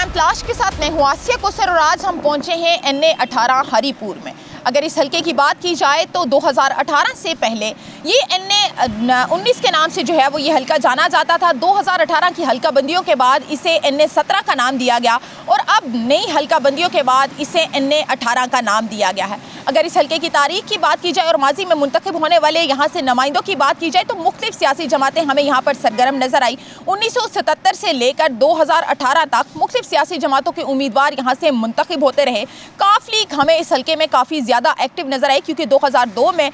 नाम तलाश के साथ मैं हूँ आसिया कोसर और आज हम पहुँचे हैं NA 18 हरीपुर में। अगर इस हलके की बात की जाए तो 2018 से पहले ये NA 19 के नाम से जो है वो ये हलका जाना जाता था। 2018 की हलका बंदियों के बाद इसे NA 17 का नाम दिया गया और अब नई हलका बंदियों के बाद इसे NA 18 का नाम दिया गया है। अगर इस हलके की तारीख की बात की जाए और माजी में मुंतखब होने वाले यहाँ से नुमाइंदों की बात की जाए तो मुख्तलिफ सियासी जमातें हमें यहाँ पर सरगर्म नजर आई। 1977 से लेकर 2018 तक मुख्तलिफ सियासी जमातों के उम्मीदवार यहाँ से मुंतखब होते रहे। काफ लीग हमें इस हलके में काफ़ी ज़्यादा एक्टिव नजर आई क्योंकि 2002 में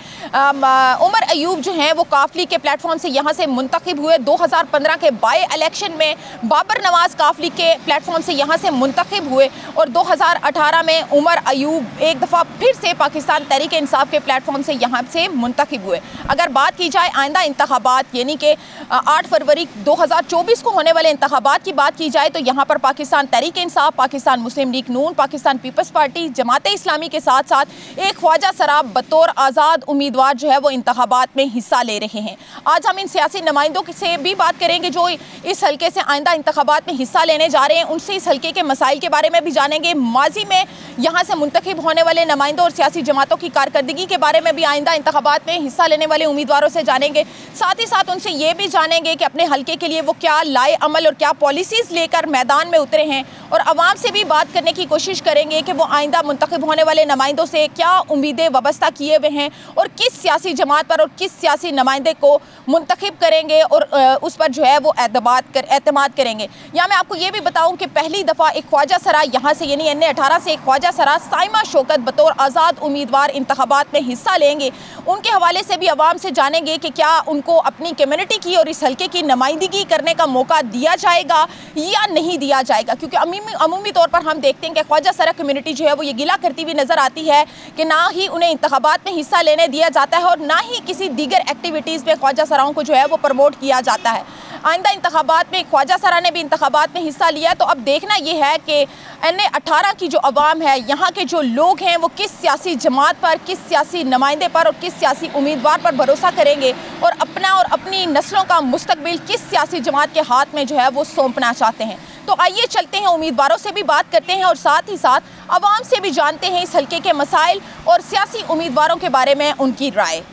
उमर अयूब जो हैं वो काफ लीग के प्लेटफॉर्म से यहाँ से मुंतखब हुए। 2015 के बाई इलेक्शन में बाबर नवाज काफ लीग के प्लेटफॉर्म से यहाँ से मुंतखब हुए और 2018 में उमर अयूब एक दफ़ा फिर से पाकिस्तान तहरीक इंसाफ के प्लेटफॉर्म से यहाँ से मुंतखब हुए। अगर बात की जाए आइंदा इंतखाबात यानी कि 8 फरवरी 2024 को होने वाले इंतखाबात की बात की जाए तो यहाँ पर पाकिस्तान तहरीक इंसाफ, पाकिस्तान मुस्लिम लीग नून, पाकिस्तान पीपल्स पार्टी, जमात इस्लामी के साथ साथ एक ख्वाजा सराब बतौर आज़ाद उम्मीदवार जो है वो इंतखाबात में हिस्सा ले रहे हैं। आज हम इन सियासी नुमाइंदों से भी बात करेंगे जो इस हल्के से आइंदा इंतखाबात में हिस्सा लेने जा रहे हैं, उनसे इस हल्के के मसाइल के बारे में भी जानेंगे। माजी में यहाँ से मुंतखब होने वाले नुमाइंदों और सियासी जमातों की कारकर्दगी के बारे में भी आइंदा इंतखाबात में हिस्सा लेने वाले उम्मीदवारों से जानेंगे। साथ ही साथ उनसे ये भी जानेंगे कि अपने हल्के के लिए वो क्या लाए अमल और क्या पॉलिसीज़ लेकर मैदान में उतरे हैं और आवाम से भी बात करने की कोशिश करेंगे कि वो आइंदा मुंतखब होने वाले नुमाइंदों से क्या उम्मीदें वाबस्ता किए हुए हैं और किस सियासी जमात पर और किस सियासी नुमाइंदे को मुंतखब करेंगे और उस पर जो है वो एतमाद करेंगे। या मैं आपको ये भी बताऊं कि पहली दफ़ा एक ख्वाजा सरा यहाँ से यानी NA 18 से एक ख्वाजा सरा साइमा शौकत बतौर आज़ाद उम्मीदवार इंतखाबात में हिस्सा लेंगे। उनके हवाले से भी आवाम से जानेंगे कि क्या उनको अपनी कम्युनिटी की और इस हल्के की नुमाइंदगी करने का मौका दिया जाएगा या नहीं दिया जाएगा, क्योंकि अमूमी तौर पर हम देखते हैं कि ख्वाजा सरा कम्युनिटी जो है वो ये गिला करती हुई नज़र आती है कि ना ही उन्हें इंतखाबात में हिस्सा लेने दिया जाता है और ना ही किसी दीगर एक्टिविटीज़ में ख्वाजा सराओं को जो है वो प्रमोट किया जाता है। आइंदा इंतखाबात में ख्वाजा सरा ने भी इंतखाबात में हिस्सा लिया, तो अब देखना ये है कि NA 18 की जो अवाम है, यहाँ के जो लोग हैं वो किस सियासी जमात पर, किस सियासी नुमाइंदे पर और किस सियासी उम्मीदवार पर भरोसा करेंगे और अपना और अपनी नस्लों का मुस्तकबिल किस सियासी जमात के हाथ में जो है वो सौंपना चाहते हैं। तो आइए चलते हैं, उम्मीदवारों से भी बात करते हैं और साथ ही साथ आवाम से भी जानते हैं इस हल्के के मसाइल और सियासी उम्मीदवारों के बारे में उनकी राय।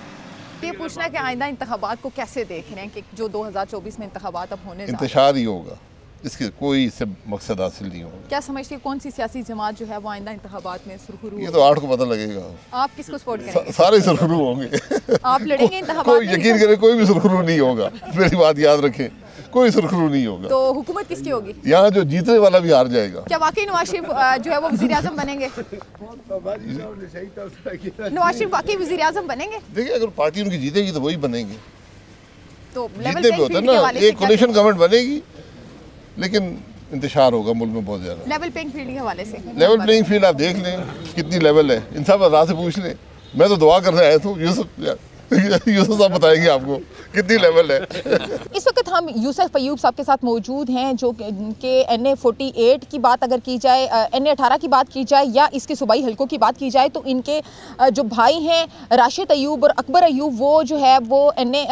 ये पूछना है कि आइंदा इंतखाबात को कैसे देख रहे हैं कि जो 2024 में इंतखाबात अब होने इंतशार ही होगा, इसके कोई इससे मकसद हासिल नहीं होगा। क्या समझते हैं कौन सी सियासी जमात जो है वो आइंदा इंतखाबात में सुरखरू? ये तो 8 को पता लगेगा। आप किसको सपोर्ट करेंगे? सारे सुरखरू होंगे। आप लड़ेंगे इंतखाबात कोई यकीन करे कोई भी सुरखरू नहीं होगा, मेरी बात याद रखें, कोई सुरखरू नहीं होगा। तो हुकूमत किसकी होगी? यहाँ जो जीतने वाला भी हार जाएगा। क्या वाकई नवाज शरीफ जो है वो वज़ीर आज़म बनेंगे? नवाज शरीफ वाकई वज़ीर आज़म बनेंगे? देखिए, अगर पार्टी उनकी जीतेगी तो वही बनेंगे। तो जीतने पे होता है ना, एक कोलिशन गवर्नमेंट बनेगी लेकिन इंतशार होगा मुल्क में बहुत ज्यादा। लेवल प्लेइंग फील्ड के हवाले से लेवल प्लेइंग फील्ड आप देख लें कितनी लेवल है, इन सब आज़ाद से पूछ लें। मैं तो दुआ करने आया था, यूसुफ साहब बताएंगे आपको कितनी लेवल है। इस वक्त हम यूसुफ अयूब साहब के साथ मौजूद हैं जो कि NA 48 की बात अगर की जाए, NA 18 की बात की जाए या इसके सूबाई हलकों की बात की जाए तो इनके जो भाई हैं राशिद अयूब और अकबर अयूब वो जो है वो NA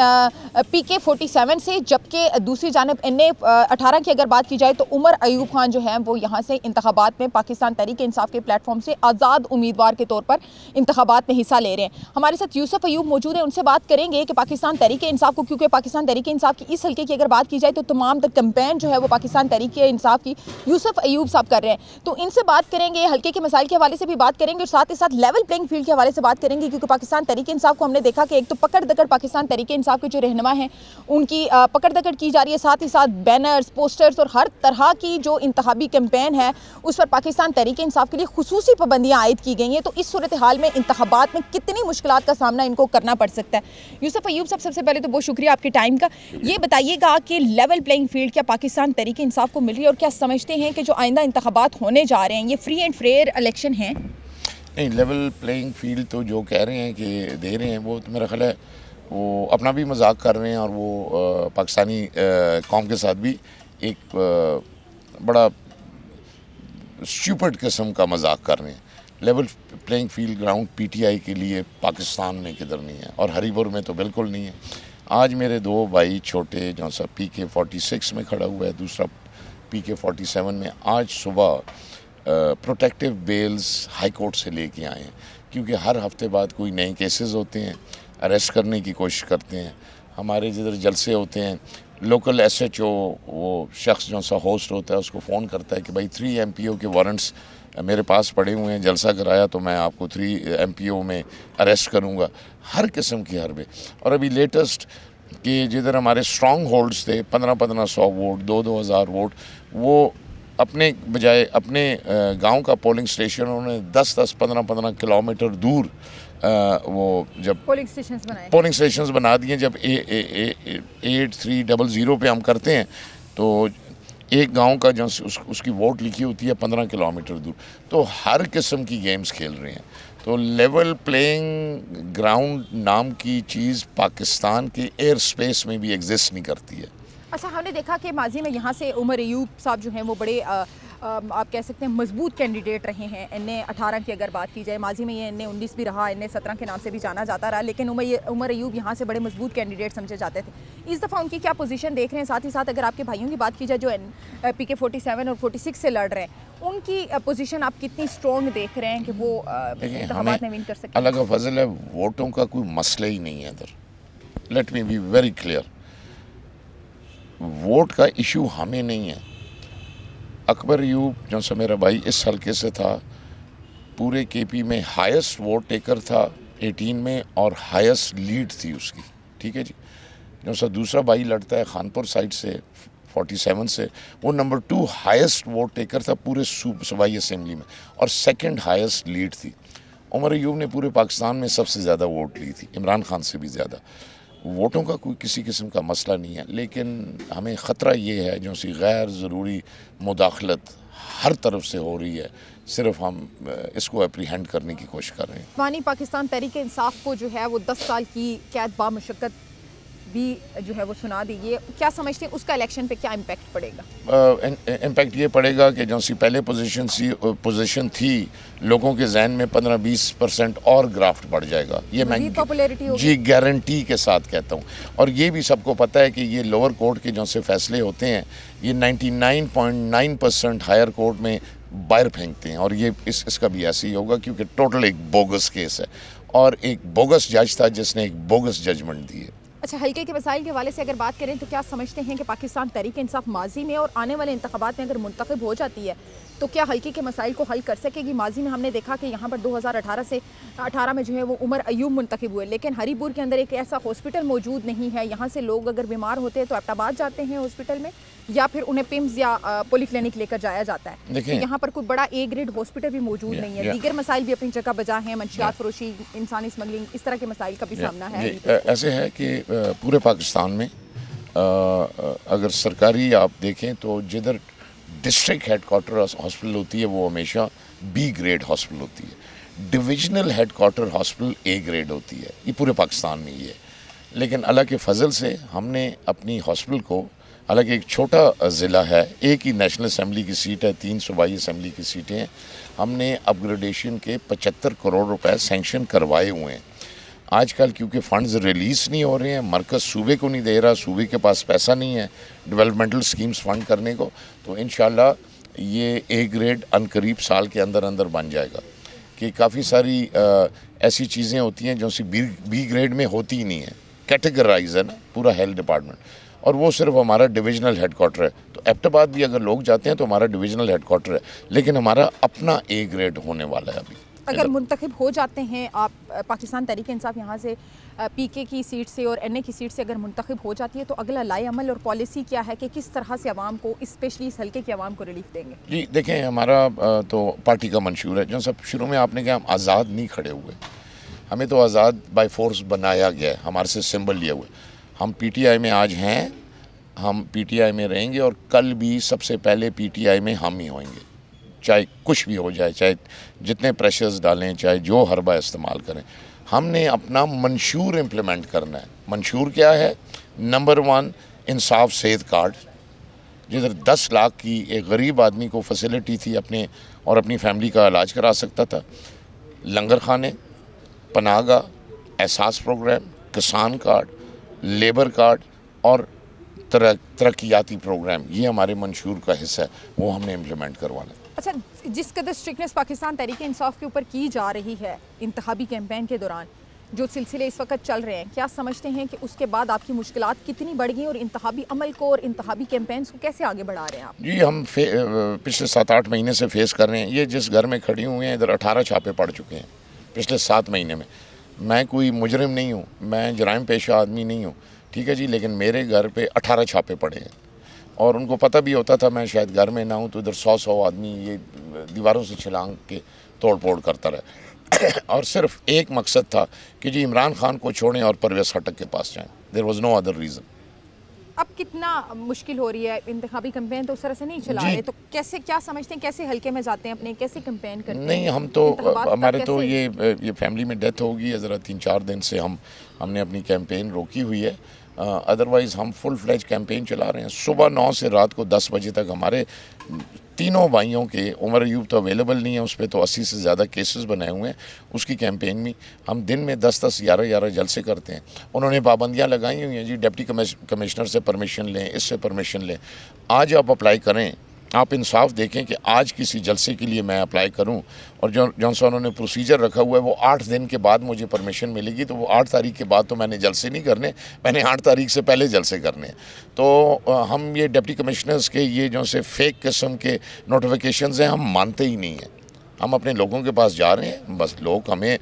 PK 47 से, जबकि दूसरी जानब NA 18 की अगर बात की जाए तो उमर अयूब खान जो हैं वो यहाँ से इंतखाबात में पाकिस्तान तहरीक इंसाफ के प्लेटफॉर्म से आज़ाद उम्मीदवार के तौर पर इंतखाबात में हिस्सा ले रहे हैं। हमारे साथ यूसुफ अयूब मौजूद हैं, उनसे बात करेंगे कि पाकिस्तान तहरीक इंसाफ को, क्योंकि पाकिस्तान तहरीक इंसाफ की इस हल्के की अगर बात की जाए तो तमाम कैंपेन जो है वो पाकिस्तान तहरीक इंसाफ की यूसुफ अयूब साहब कर रहे हैं, तो इनसे बात करेंगे, हल्के के मसाइल के हवाले से भी बात करेंगे और साथ ही साथ लेवल प्लेइंग फील्ड के हवाले से बात करेंगे, क्योंकि पाकिस्तान तहरीक इंसाफ को हमने देखा कि एक तो पकड़ दकड़ पाकिस्तान तहरीक इंसाफ के जो रहनुमा हैं उनकी पकड़ दकड़ की जा रही है, साथ ही साथ बैनर्स, पोस्टर्स और हर तरह की जो इंतखाबी कैंपेन है उस पर पाकिस्तान तहरीक इंसाफ के लिए खुसूसी पाबंदियाँ आयद की गई हैं। तो इस सूरत हाल में इंतखाबात में कितनी मुश्किलात का सामना इनको करना पड़ सकता है? यूसुफ अयूब साहब, सबसे पहले तो बहुत शुक्रिया आपके टाइम का। ये बताइएगा कि लेवल प्लेइंग फील्ड क्या पाकिस्तान तहरीक इंसाफ को मिल रही है और क्या समझते हैं कि जो आइंदा इंतखाबात होने जा रहे हैं ये फ्री एंड फेयर इलेक्शन हैं? नहीं, लेवल प्लेइंग फील्ड तो जो कह रहे हैं कि दे रहे हैं वो तो मेरा ख्याल है वो अपना भी मजाक कर रहे हैं और वो पाकिस्तानी कौम के साथ भी एक बड़ा स्टूपिड किस्म का मजाक कर रहे हैं। Level playing field ground PTI के लिए पाकिस्तान में किधर नहीं है और हरीपुर में तो बिल्कुल नहीं है। आज मेरे दो भाई छोटे, जो सा PK 46 में खड़ा हुआ है, दूसरा PK-47 में आज सुबह प्रोटेक्टिव बेल्स हाई कोर्ट से लेके आए हैं, क्योंकि हर हफ्ते बाद कोई नए केसेस होते हैं, अरेस्ट करने की कोशिश करते हैं। हमारे जिधर जलसे होते हैं, लोकल SHO वो शख्स जो सा होस्ट होता है उसको फ़ोन करता है कि भाई 3 MPO के वारंट्स मेरे पास पड़े हुए हैं, जलसा कराया तो मैं आपको 3 MPO में अरेस्ट करूँगा। हर किस्म की हरबे। और अभी लेटेस्ट कि जिधर हमारे स्ट्रॉन्ग होल्ड्स थे 1500 वोट 2-2 हज़ार वोट, वो अपने बजाय अपने गांव का पोलिंग स्टेशन उन्होंने 10-10 15-15 किलोमीटर दूर वो जब पोलिंग स्टेशंस बना दिए। जब 8300 पे हम करते हैं तो एक गांव का जो उसकी वोट लिखी होती है 15 किलोमीटर दूर। तो हर किस्म की गेम्स खेल रहे हैं। तो लेवल प्लेइंग ग्राउंड नाम की चीज़ पाकिस्तान के एयर स्पेस में भी एग्जिस्ट नहीं करती है। अच्छा, हमने देखा कि माजी में यहाँ से उमर अयूब साहब जो हैं वो बड़े आप कह सकते हैं मजबूत कैंडिडेट रहे हैं। NA-18 की अगर बात की जाए, माजी में ये NA-19 भी रहा, NA-17 के नाम से भी जाना जाता रहा, लेकिन उमर अयूब यहाँ से बड़े मजबूत कैंडिडेट समझे जाते थे। इस दफ़ा उनकी क्या पोजीशन देख रहे हैं? साथ ही साथ अगर आपके भाइयों की बात की जाए जो PK-47 और 46 से लड़ रहे हैं, उनकी पोजीशन आप कितनी स्ट्रॉन्ग देख रहे हैं कि वो इंतखाबात में विन कर सकें? अलग फजल है, वोटों का कोई मसला ही नहीं है इधर। Let me be very clear, vote का इशू हमें नहीं है। अकबर अयूब जो सा मेरा भाई इस हल्के से था, पूरे KP में हाईएस्ट वोट टेकर था 18 में और हाईएस्ट लीड थी उसकी। ठीक है जी। जो सा दूसरा भाई लड़ता है खानपुर साइड से 47 से, वो नंबर 2 हाईएस्ट वोट टेकर था पूरे सूबाई असेंबली में और सेकंड हाईएस्ट लीड थी। उमर अयूब ने पूरे पाकिस्तान में सबसे ज़्यादा वोट ली थी, इमरान खान से भी ज़्यादा। वोटों का कोई किसी किस्म का मसला नहीं है, लेकिन हमें ख़तरा ये है जो सी गैर ज़रूरी मुदाखलत हर तरफ से हो रही है, सिर्फ हम इसको एप्रीहेंड करने की कोशिश कर रहे हैं। वानी पाकिस्तान तहरीक इंसाफ को जो है वो 10 साल की कैद बामुशक्कत भी जो है वो सुना दी। ये क्या समझते हैं उसका इलेक्शन पे क्या इम्पैक्ट पड़ेगा? इम्पैक्ट ये पड़ेगा कि जो सी पहले पोजीशन थी लोगों के जहन में 15-20% और ग्राफ्ट बढ़ जाएगा। ये मैं जी गारंटी के साथ कहता हूँ। और ये भी सबको पता है कि ये लोअर कोर्ट के जो से फैसले होते हैं ये 99.9% हायर कोर्ट में बाहर फेंकते हैं। और ये इसका भी ऐसे ही होगा, क्योंकि टोटल एक बोगस केस है और एक बोगस जज था जिसने एक बोगस जजमेंट दी है। अच्छा, हल्के के मसाइल के हवाले से अगर बात करें तो क्या समझते हैं कि पाकिस्तान तहरीक इंसाफ माजी में और आने वाले इंतखाबात में अगर मुंतखब हो जाती है तो क्या हल्के के मसाइल को हल कर सकेगी? माजी में हमने देखा कि यहाँ पर 2018 में जो है वो उमर अयूब मुंतखब हुए, लेकिन हरीपुर के अंदर एक ऐसा हॉस्पिटल मौजूद नहीं है। यहाँ से लोग अगर बीमार होते हैं तो एबटाबाद जाते हैं हॉस्पिटल में, या फिर उन्हें पिम्स या पॉलीक्लिनिक लेकर जाया जाता है। देखिए यहाँ पर कोई बड़ा A ग्रेड हॉस्पिटल भी मौजूद नहीं है। दीगर मसाइल भी अपनी जगह बजा हैं, मंशियात फरोशी, इंसानी स्मगलिंग, इस तरह के मसाइल का भी सामना है। ऐसे है कि पूरे पाकिस्तान में अगर सरकारी आप देखें तो जिधर डिस्ट्रिक्ट हेडक्वार्टर हॉस्पिटल होती है वो हमेशा B ग्रेड हॉस्पिटल होती है। Divisional headquarter hospital A grade होती है। ये पूरे पाकिस्तान में ही है। लेकिन अल्लाह के फजल से हमने अपनी हॉस्पिटल को, हालांकि एक छोटा ज़िला है, एक ही नेशनल असम्बली की सीट है, 3 सूबाई असम्बली की सीटें हैं, हमने अपग्रेडेशन के 75 करोड़ रुपए सैंक्शन करवाए हुए हैं। आजकल क्योंकि फ़ंड्स रिलीज़ नहीं हो रहे हैं, मरकज़ सूबे को नहीं दे रहा, सूबे के पास पैसा नहीं है डेवलपमेंटल स्कीम्स फ़ंड करने को, तो इंशाल्लाह ये A ग्रेड अनकरीब साल के अंदर अंदर बन जाएगा। कि काफ़ी सारी ऐसी चीज़ें होती हैं जो सी B ग्रेड में होती ही नहीं है, कैटेगराइज है ना पूरा हेल्थ डिपार्टमेंट, और वो सिर्फ हमारा डिविजनल हेडक्वार्टर है। तो एबटाबाद भी अगर लोग जाते हैं तो हमारा डिविजनल हेडक्वार्टर है, लेकिन हमारा अपना A ग्रेड होने वाला है अभी। अगर मुंतखब हो जाते हैं आप, पाकिस्तान तहरीक इंसाफ यहाँ से PK की सीट से और NA की सीट से अगर मुंतखब हो जाती है तो अगला लाए अमल और पॉलिसी क्या है कि किस तरह से आवाम को, स्पेशली इस हल्के की आवाम को रिलीफ देंगे? जी देखें, हमारा तो पार्टी का मंशूर है, जो सब शुरू में आपने कहा हम आज़ाद नहीं खड़े हुए, हमें तो आज़ाद बाय फोर्स बनाया गया है, हमारे से सिंबल लिया हुआ है। हम PTI में आज हैं, हम PTI में रहेंगे और कल भी सबसे पहले PTI में हम ही होंगे, चाहे कुछ भी हो जाए, चाहे जितने प्रेशर्स डालें, चाहे जो हरबा इस्तेमाल करें। हमने अपना मंशूर इम्प्लीमेंट करना है। मंशूर क्या है? नंबर 1 इंसाफ सेहत कार्ड, जिधर 10 लाख की एक गरीब आदमी को फैसिलिटी थी अपने और अपनी फैमिली का इलाज करा सकता था। लंगर खाने, पनागा, एहसास प्रोग्राम, किसान कार्ड, लेबर कार्ड और तरक्याती प्रोग्राम, ये हमारे मंशूर का हिस्सा है, वो हमने इम्प्लीमेंट करवाना है। अच्छा, जिस कदर स्ट्रिक्टनेस पाकिस्तान तहरीक इंसाफ के ऊपर की जा रही है इंतखाबी कैंपेन के दौरान, जो सिलसिले इस वक्त चल रहे हैं, क्या समझते हैं कि उसके बाद आपकी मुश्किलात कितनी बढ़ गई और इंतखाबी अमल को और इंतखाबी कैंपेन्स को कैसे आगे बढ़ा रहे हैं आप? जी, हम पिछले 7-8 महीने से फेस कर रहे हैं। ये जिस घर में खड़ी हुई हैं, इधर 18 छापे पड़ चुके हैं पिछले 7 महीने में। मैं कोई मुजरिम नहीं हूँ, मैं जराइम पेशा आदमी नहीं हूँ, ठीक है जी, लेकिन मेरे घर पे 18 छापे पड़े हैं और उनको पता भी होता था मैं शायद घर में ना हूँ, तो इधर 100 आदमी ये दीवारों से छलांग के तोड़ फोड़ करता रहा और सिर्फ एक मकसद था कि जी इमरान खान को छोड़ें और परवेज़ खट्टक के पास जाएं। There was no other reason. अब कितना मुश्किल हो रही है, इंतखाबी कैंपेन तो उस तरह से नहीं चला रहे, तो कैसे, क्या समझते हैं, कैसे हल्के में जाते हैं अपने, कैसे कैंपेन करते हैं? नहीं, हम तो हमारे तो ये फैमिली में डेथ होगी, ज़रा 3-4 दिन से हमने अपनी कैंपेन रोकी हुई है। अदरवाइज़ हम फुल फ्लेज कैंपेन चला रहे हैं। सुबह 9 से रात को 10 बजे तक हमारे तीनों भाइयों के, उमर अयूब तो अवेलेबल नहीं है, उस पर तो 80 से ज़्यादा केसेस बनाए हुए हैं, उसकी कैंपेन में हम दिन में 10-10, 11-11 जलसे करते हैं। उन्होंने पाबंदियां लगाई हुई हैं जी, डिप्टी कमिश्नर से परमिशन लें, इससे परमिशन लें। आज आप अप्लाई करें, आप इंसाफ देखें कि आज किसी जलसे के लिए मैं अप्लाई करूं और जौन सा उन्होंने प्रोसीजर रखा हुआ है वो 8 दिन के बाद मुझे परमिशन मिलेगी, तो वो 8 तारीख के बाद तो मैंने जलसे नहीं करने, मैंने 8 तारीख से पहले जलसे करने। तो हम ये डिप्टी कमिश्नर्स के ये जो से फेक किस्म के नोटिफिकेशंस हैं हम मानते ही नहीं हैं। हम अपने लोगों के पास जा रहे हैं, बस लोग हमें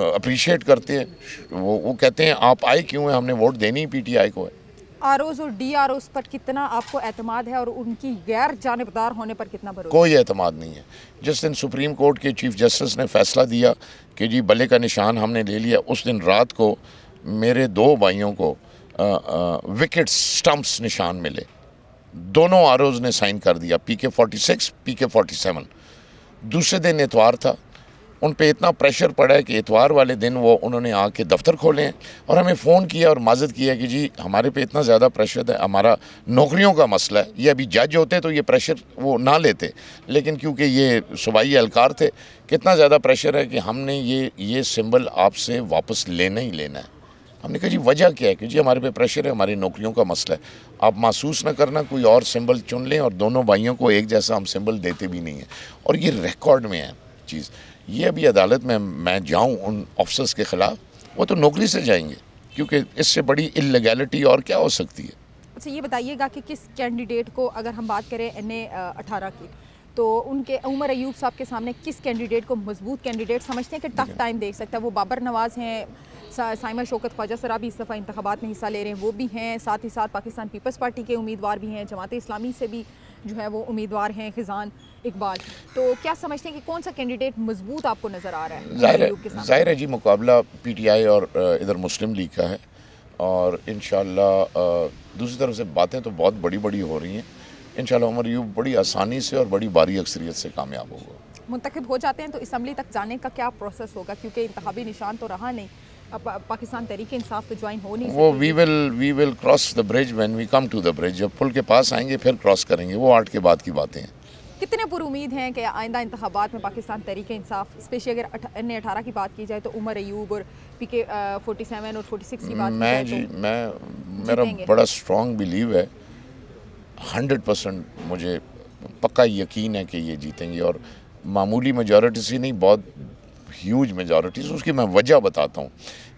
अप्रिशिएट करते हैं, वो कहते हैं आप आए क्यों हैं, हमने वोट देनी ही PTI को है। आरओज़ और DROs पर कितना आपको एतमाद है और उनकी गैर जानिबदार होने पर कितना भरोसा? कोई एतमाद नहीं है। जिस दिन सुप्रीम कोर्ट के चीफ जस्टिस ने फैसला दिया कि जी बल्ले का निशान हमने ले लिया, उस दिन रात को मेरे 2 भाइयों को विकेट स्टंप्स निशान मिले। दोनों आरओज़ ने साइन कर दिया, PK-46, PK-47। दूसरे दिन इतवार था, उन पे इतना प्रेशर पड़ा है कि इतवार वाले दिन वो उन्होंने आके दफ्तर खोले हैं और हमें फ़ोन किया और माजत किया कि जी हमारे पे इतना ज़्यादा प्रेशर है, हमारा नौकरियों का मसला है। ये अभी जज होते तो ये प्रेशर वो ना लेते, लेकिन क्योंकि ये सूबाई एहलकार थे, कितना ज़्यादा प्रेशर है कि हमने ये सिंबल आपसे वापस लेना ही लेना है। हमने कहा जी वजह क्या है कि जी हमारे पे प्रेशर है, हमारी नौकरियों का मसला है, आप महसूस ना करना, कोई और सिंबल चुन लें। और दोनों भाइयों को एक जैसा हम सिंबल देते भी नहीं हैं और ये रिकॉर्ड में है चीज़। ये अभी अदालत में मैं जाऊं उन ऑफिसर्स के ख़िलाफ़, वो तो नौकरी से जाएंगे, क्योंकि इससे बड़ी इल्लीगैलिटी और क्या हो सकती है। अच्छा, ये बताइएगा कि किस कैंडिडेट को, अगर हम बात करें NA 18 की, तो उनके उमर अयूब साहब के सामने किस कैंडिडेट को मजबूत कैंडिडेट समझते हैं कि टफ टाइम देख सकता है? वो बाबर नवाज़ हैं, साइमा शौकत ख्वाजा सरा भी इस दफ़ा इंतखाबात में हिस्सा ले रहे हैं, वो भी हैं, साथ ही साथ पाकिस्तान पीपल्स पार्टी के उम्मीदवार भी हैं, जमात इस्लामी से भी जो है वो उम्मीदवार हैं खिजान इकबाल। तो क्या समझते हैं कि कौन सा कैंडिडेट मजबूत आपको नज़र आ रहा है? ज़ाहिर है जी, मुकाबला PTI और इधर मुस्लिम लीग का है और इंशाल्लाह दूसरी तरफ से बातें तो बहुत बड़ी बड़ी हो रही हैं। इंशाल्लाह उमर अयूब बड़ी आसानी से और बड़ी भारी अक्सरियत से कामयाब होगा। मुंतखब हो जाते हैं तो असम्बली तक जाने का क्या प्रोसेस होगा, क्योंकि इंतखाबी निशान तो रहा नहीं, अब पाकिस्तान तहरीक इंसाफ तो ज्वाइन हो नहीं वो we will cross the bridge when we come to the bridge. जब पुल के पास आएंगे फिर क्रॉस करेंगे, वो 8 के बाद की बातें हैं। कितने पुर उम्मीद हैं कि आइंदा इंतखाबात में पाकिस्तान तहरीक इंसाफ, स्पेशली अगर NA 18 की बात की जाए तो उमर अयूब और PK-47 और 46 की बात मेरा बड़ा स्ट्रॉन्ग बिलीव है, 100% मुझे पक्का यकीन है कि ये जीतेंगे और मामूली मेजॉरिटी से नहीं, बहुत ह्यूज मेजॉरिटी से। उसकी मैं वजह बताता हूँ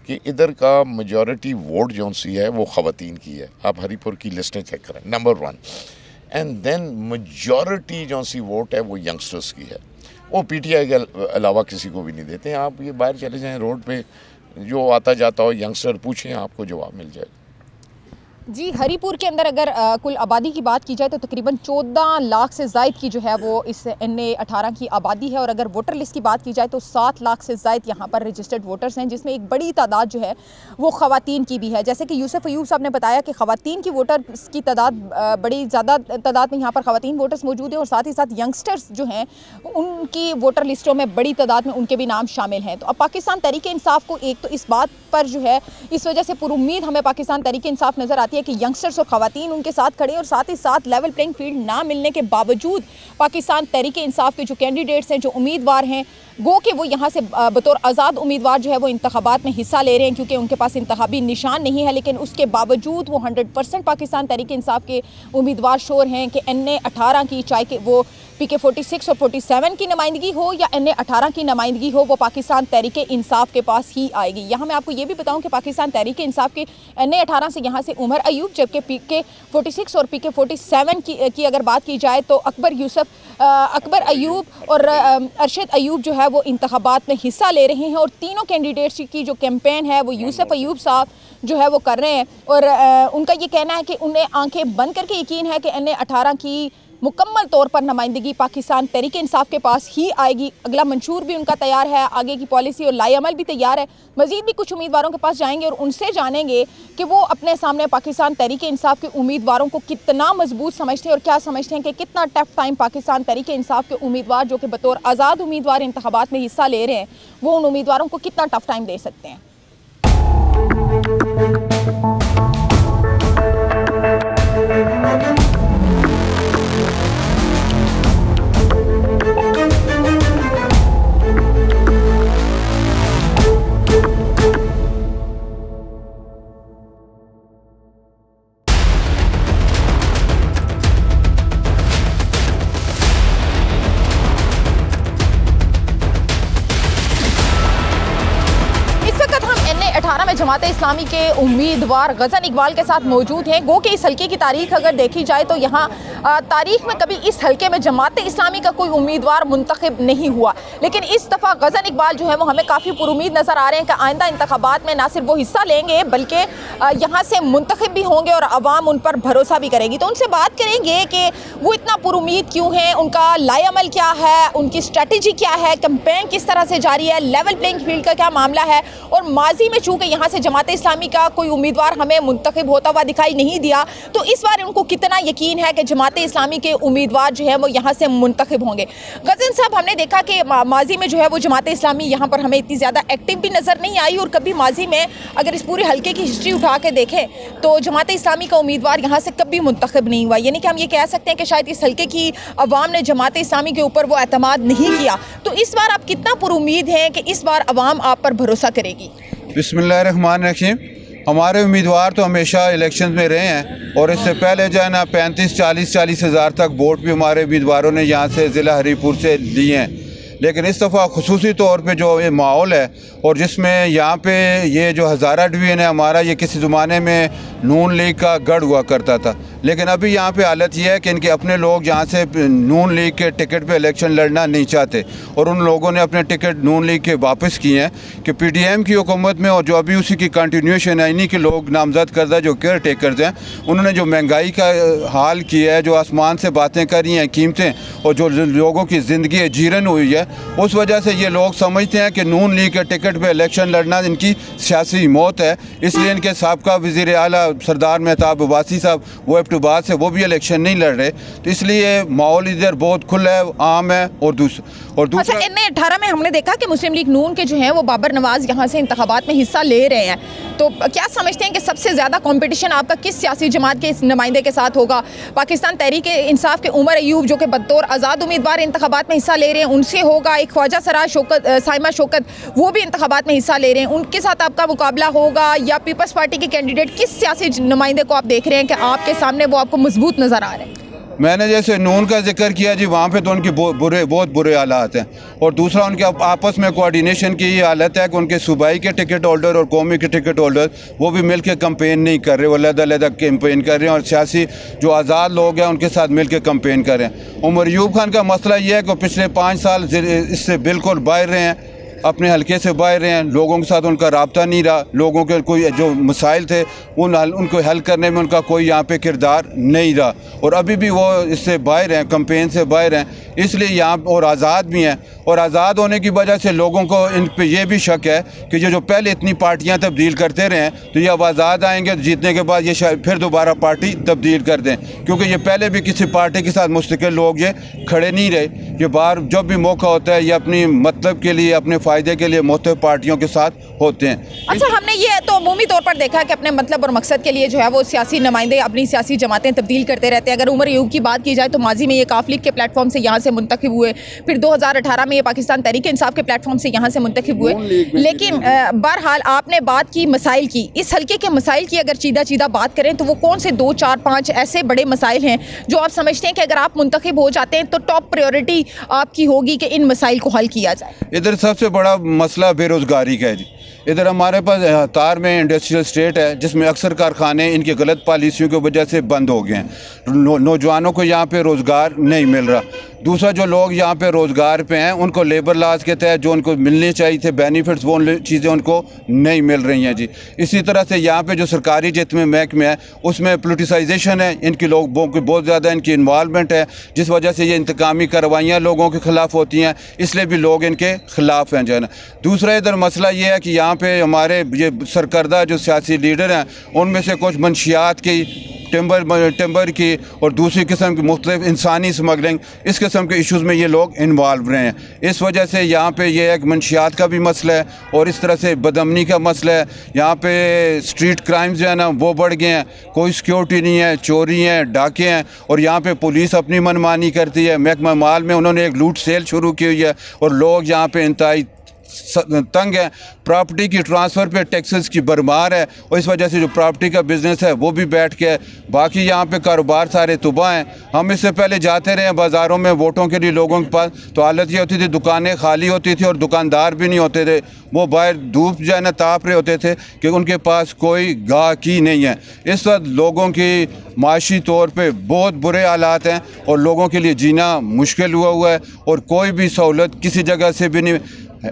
कि इधर का मेजॉरिटी वोट जो सी है वो ख़वातीन की है। आप हरीपुर की लिस्टें चेक करें, नंबर 1। एंड देन मेजॉरिटी जो सी वोट है वो यंगस्टर्स की है, वो PTI के अलावा किसी को भी नहीं देते हैं। आप ये बाहर चले जाएँ रोड पे, जो आता जाता हो यंगस्टर पूछें, आपको जवाब मिल जाएगा। जी, हरीपुर के अंदर अगर कुल आबादी की बात की जाए तो तकरीबन 14 लाख से ज़ायद की जो है वो इस NA 18 की आबादी है और अगर वोटर लिस्ट की बात की जाए तो 7 लाख से ज़ायद यहाँ पर रजिस्टर्ड वोटर्स हैं, जिसमें एक बड़ी तादाद जो है वो ख़वातीन की भी है। जैसे कि यूसुफ अयूब साहब ने बताया कि ख़वातीन की वोटर्स की तादाद बड़ी ज़्यादा तादाद में यहाँ पर ख़वातीन वोटर्स मौजूद हैं और साथ ही साथ यंगस्टर्स जो हैं उनकी वोटर लिस्टों में बड़ी तादाद में उनके भी नाम शामिल हैं। तो अब पाकिस्तान तहरीक इंसाफ को एक तो इस बात पर जो है, इस वजह से पुरुम्मीद हमें पाकिस्तान तहरीक इंसाफ नज़र आती जाती है कि यंगस्टर्स और ख़वातीन उनके साथ खड़े हैं और साथ ही साथ लेवल प्लेइंग फील्ड ना मिलने के बावजूद पाकिस्तान तहरीक इंसाफ के जो कैंडिडेट्स हैं, जो उम्मीदवार हैं, गो कि वो यहाँ से बतौर आज़ाद उम्मीदवार जो है वो इंतखाबात में हिस्सा ले रहे हैं, क्योंकि उनके पास इंतखाबी निशान नहीं है, लेकिन उसके बावजूद वो 100% पाकिस्तान तहरीक इंसाफ के उम्मीदवार शोर हैं कि NA 18 की, चाहे कि वो PK 46 और 47 की नुमाइंदगी हो या NA 18 की नुमाइंदगी हो, वो पाकिस्तान तहरीक इंसाफ के पास ही आएगी। यहाँ मैं आपको ये भी बताऊँ कि पाकिस्तान तहरीक इंसाफ के NA 18 से यहाँ से उमर अयूब, जबकि PK 46 और PK 47 की अगर बात की जाए तो अकबर अयूब और अरशद अयूब जो है वो इंतखाबात में हिस्सा ले रहे हैं। और तीनों कैंडिडेट्स की जो कैंपेन है वो यूसुफ अयूब साहब जो है वो कर रहे हैं और उनका ये कहना है कि उन्हें आंखें बंद करके यकीन है कि NA 18 की मुकम्मल तौर पर नुमाइंदगी पाकिस्तान तहरीक इंसाफ के पास ही आएगी। अगला मंशूर भी उनका तैयार है, आगे की पॉलिसी और लाएअमल भी तैयार है। मज़ीद भी कुछ उम्मीदवारों के पास जाएंगे और उनसे जानेंगे कि वो अपने सामने पाकिस्तान तहरीक इंसाफ के उम्मीदवारों को कितना मजबूत समझते हैं और क्या समझते हैं कि कितना टफ टाइम पाकिस्तान तहरीक इंसाफ के उम्मीदवार जो कि बतौर आज़ाद उम्मीदवार इंतखाबात में हिस्सा ले रहे हैं, वो उन उम्मीदवारों को कितना टफ टाइम दे सकते हैं। जमात इस्लामी के उम्मीदवार गज़न इकबाल के साथ मौजूद हैं। गो कि इस हल्के की तारीख अगर देखी जाए तो यहाँ तारीख में कभी इस हल्के में जमात इस्लामी का कोई उम्मीदवार मुंतखब नहीं हुआ, लेकिन इस दफ़ा गज़न इकबाल जो है वो हमें काफ़ी पुरुमीद नज़र आ रहे हैं कि आइंदा इंतखाबात में ना सिर्फ वो हिस्सा लेंगे बल्कि यहाँ से मुंतखब भी होंगे और अवाम उन पर भरोसा भी करेगी। तो उनसे बात करेंगे कि वो इतना पुरुमीद क्यों हैं, उनका लाएअमल क्या है, उनकी स्ट्रेटजी क्या है, कैंपेन किस तरह से जारी है, लेवल प्लेइंग फील्ड का क्या मामला है। और माजी में चूँकि यहाँ से जमात इस्लामी का कोई उम्मीदवार हमें मुंतखब होता हुआ दिखाई नहीं दिया, तो इस बार उनको कितना यकीन है कि जमात इस्लामी के उम्मीदवार जो है वो यहाँ से मुंतखब होंगे। गज़न साहब, हमने देखा कि माजी में जो है वो जमात इस्लामी यहाँ पर हमें इतनी ज़्यादा एक्टिव भी नज़र नहीं आई और कभी माजी में अगर इस पूरे हल्के की हिस्ट्री उठा के देखें तो जमात इस्लामी का उम्मीदवार यहाँ से कभी मुंतखब नहीं हुआ। यानी कि हम ये कह सकते हैं कि शायद इस हल्के की अवाम ने जमात इस्लामी के ऊपर वो एतमाद नहीं किया। तो इस बार आप कितना पुरुमीद हैं कि इस बार अवाम आप पर भरोसा करेगी? बिस्मिल्लाहिर्रहमानिर्रहीम। हमारे उम्मीदवार तो हमेशा इलेक्शन में रहे हैं और इससे पहले जो है ना 35-40 हज़ार तक वोट भी हमारे उम्मीदवारों ने यहाँ से ज़िला हरीपुर से लिए हैं। लेकिन इस दफ़ा खुसूसी तौर पे जो ये माहौल है और जिसमें यहाँ पे ये जो हज़ारा डिवीज़न है हमारा, ये किसी ज़माने में नून लीग का गढ़ हुआ करता था, लेकिन अभी यहाँ पे हालत ये है कि इनके अपने लोग यहाँ से नून लीग के टिकट पे इलेक्शन लड़ना नहीं चाहते और उन लोगों ने अपने टिकट नून लीग के वापस किए हैं कि PDM की हुकूमत में और जो अभी उसी की कंटिन्यूशन है, इन्हीं के लोग नामजद करदा जो केयर टेकर्स हैं, उन्होंने जो महंगाई का हाल किया है, जो आसमान से बातें करी हैं कीमतें और जो लोगों की ज़िंदगी जीरन हुई है, उस वजह से ये लोग समझते हैं कि नून लीग के टिकट पे इलेक्शन लड़ना इनकी सियासी मौत है। इसलिए इनके साबका वज़ीर आला सरदार मेहताब अब्बासी साहब वो अब बाद से वो भी इलेक्शन नहीं लड़ रहे, तो इसलिए माहौल इधर बहुत खुला है, आम है। और दूसरा अच्छा, NA 18 में हमने देखा कि मुस्लिम लीग नून के जो हैं वो बाबर नवाज यहाँ से इंतखाबात में हिस्सा ले रहे हैं, तो क्या समझते हैं कि सबसे ज़्यादा कंपटीशन आपका किस सियासी जमात के इस नुमाइंदे के साथ होगा? पाकिस्तान तहरीक इंसाफ के उमर अयूब जो कि बतौर आज़ाद उम्मीदवार इंतखाबात में हिस्सा ले रहे हैं, उनसे होगा? एक ख्वाजा सराज साइमा शौकत वो भी इंतखाबात में हिस्सा ले रहे हैं, उनके साथ आपका मुकाबला होगा? या पीपल्स पार्टी के कैंडिडेट किस सियासी नुमाइंदे को आप देख रहे हैं कि आपके सामने वो आपको मजबूत नज़र आ रहे हैं? मैंने जैसे नून का जिक्र किया जी, वहाँ पे तो उनके बहुत बुरे हालात हैं। और दूसरा उनके आपस में कोऑर्डिनेशन की ये हालत है कि उनके सूबाई के टिकट होल्डर और कौमी के टिकट होल्डर वो भी मिल के कम्पेन नहीं कर रहे, वो अलग-अलग कैंपेन कर रहे हैं और सियासी जो आज़ाद लोग हैं उनके साथ मिल के कम्पेन कर रहे हैं। उमर अयूब खान का मसला ये है कि पिछले 5 साल इससे बिल्कुल बाहर रहे हैं, अपने हल्के से बाहर रहे हैं, लोगों के साथ उनका राब्ता नहीं रहा, लोगों के कोई जो मसाइल थे उनको हल करने में उनका कोई यहाँ पे किरदार नहीं रहा और अभी भी वो इससे बाहर हैं, कैंपेन से बाहर हैं। इसलिए यहाँ और आज़ाद भी हैं और आज़ाद होने की वजह से लोगों को इन पे ये भी शक है कि जो पहले इतनी पार्टियाँ तब्दील करते रहे हैं, तो ये अब आज़ाद आएंगे जीतने के बाद ये शायद फिर दोबारा पार्टी तब्दील कर दें, क्योंकि ये पहले भी किसी पार्टी के साथ मुस्तकिल लोग ये खड़े नहीं रहे। ये बार जब भी मौका होता है ये अपनी मतलब के लिए, अपने फ़ायदे के लिए मुख्तलिफ पार्टियों के साथ होते हैं। अच्छा, हमने ये तो अमूमी तौर पर देखा कि अपने मतलब और मकसद के लिए जो है वो सियासी नुमाइंदे अपनी सियासी जमातें तब्दील करते रहते हैं। अगर उमर अयूब की बात की जाए तो माजी में ये काफ लीग के प्लेटफॉर्म से यहाँ से मुंतखब हुए, फिर 2018 में ये पाकिस्तान तहरीक इंसाफ के प्लेटफॉर्म से यहाँ से मुंतखब हुए। लेकिन बहरहाल आपने बात की मसाइल की, इस हल्के के मसाइल की अगर चीदा बात करें तो वो कौन से 2, 4, 5 ऐसे बड़े मसाइल हैं जो आप समझते हैं कि अगर आप मुंतखब हो जाते हैं तो टॉप प्रायोरिटी आपकी होगी कि इन मसाइल को हल किया जाए? इधर सबसे बड़ा मसला बेरोज़गारी का है जी। इधर हमारे पास तार में इंडस्ट्रियल स्टेट है जिसमें अक्सर कारखाने इनकी गलत पॉलिसियों की वजह से बंद हो गए हैं। नौजवानों को यहाँ पे रोज़गार नहीं मिल रहा। दूसरा, जो लोग यहाँ पे रोज़गार पे हैं उनको लेबर लॉज के तहत जो उनको मिलने चाहिए थे बेनिफिट्स, वो चीज़ें उनको नहीं मिल रही हैं जी। इसी तरह से यहाँ पे जो सरकारी जितने महकमे है उसमें पोलिटिसाइजेशन है, इनकी लोगों की बहुत ज़्यादा इनकी इन्वॉल्वमेंट है, जिस वजह से ये इंतकामी कार्रवाइयाँ लोगों के ख़िलाफ़ होती हैं, इसलिए भी लोग इनके ख़िलाफ़ हैं जो है ना। दूसरा, इधर मसला ये है कि यहाँ पे हमारे ये सरकर्दा जो सियासी लीडर हैं उनमें से कुछ मंशियात की, टिम्बर की और दूसरी किस्म की मुख्तलिफ इंसानी स्मगलिंग, इस किस्म के इशूज़ में ये लोग इन्वॉल्व रहे हैं। इस वजह से यहाँ पे ये एक मंशियात का भी मसला है और इस तरह से बदअमनी का मसला है। यहाँ पे स्ट्रीट क्राइम्स जो है ना वो बढ़ गए हैं, कोई सिक्योरिटी नहीं है, चोरी हैं, डाके हैं और यहाँ पे पुलिस अपनी मनमानी करती है। महकमा माल में उन्होंने एक लूट सेल शुरू की हुई है और लोग यहाँ पे इंतहाई तंग है। प्रॉपर्टी की ट्रांसफ़र पे टैक्सेस की भरमार है और इस वजह से जो प्रॉपर्टी का बिज़नेस है वो भी बैठ के है। बाकी यहाँ पे कारोबार सारे तुबा हैं। हम इससे पहले जाते रहे बाज़ारों में वोटों के लिए लोगों के पास, तो हालत ये होती थी दुकानें खाली होती थी और दुकानदार भी नहीं होते थे। वो बाहर धूप जो है ना ताप रहे होते थे कि उनके पास कोई गाहकी नहीं है। इस वक्त लोगों की माशी तौर पे बहुत बुरे हालात हैं और लोगों के लिए जीना मुश्किल हुआ है और कोई भी सहूलत किसी जगह से भी नहीं।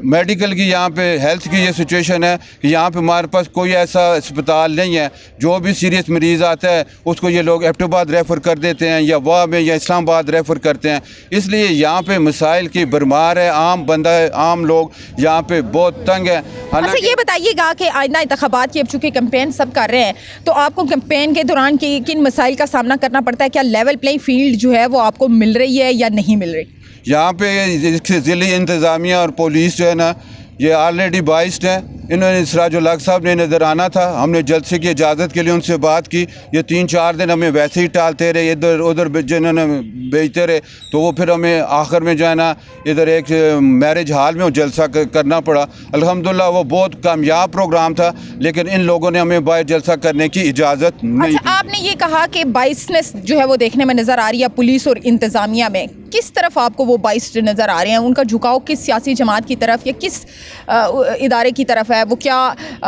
मेडिकल की यहाँ पे हेल्थ की ये सिचुएशन है कि यहाँ पे हमारे पास कोई ऐसा अस्पताल नहीं है। जो भी सीरियस मरीज़ आता है उसको ये लोग एबटाबाद रेफ़र कर देते हैं या वाह में या इस्लामाबाद रेफ़र करते हैं। इसलिए यहाँ पे मसाइल की भरमार है। आम बंदा है, आम लोग यहाँ पे बहुत तंग है। अच्छा, ये बताइएगा कि आइंदा इंतखाबात की अब चूँकि कैंपेन सब कर रहे हैं तो आपको कैंपेन के दौरान किन मसाइल का सामना करना पड़ता है? क्या लेवल प्लेइंग फील्ड जो है वो आपको मिल रही है या नहीं मिल रही? यहाँ पे ज़िली इंतज़ामिया और पुलिस जो है ना ये ऑलरेडी बाइस्ड है। इन्होंने सिराजुल हक साहब ने नज़र आना था, हमने जलसे की इजाज़त के लिए उनसे बात की। ये 3-4 दिन हमें वैसे ही टालते रहे, इधर उधर जिन्होंने भेजते रहे, तो वो फिर हमें आखिर में जो है ना इधर एक मैरिज हॉल में वो जलसा करना पड़ा। अल्हम्दुलिल्लाह वो बहुत कामयाब प्रोग्राम था, लेकिन इन लोगों ने हमें बाहर जलसा करने की इजाज़त नहीं। अच्छा, आपने ये कहा कि बाइसनेस जो है वो देखने में नज़र आ रही है पुलिस और इंतज़ामिया में, किस तरफ आपको वो बाइस्ड नज़र आ रहे हैं? उनका झुकाव किस सियासी जमात की तरफ या किस इदारे की तरफ है? वो क्या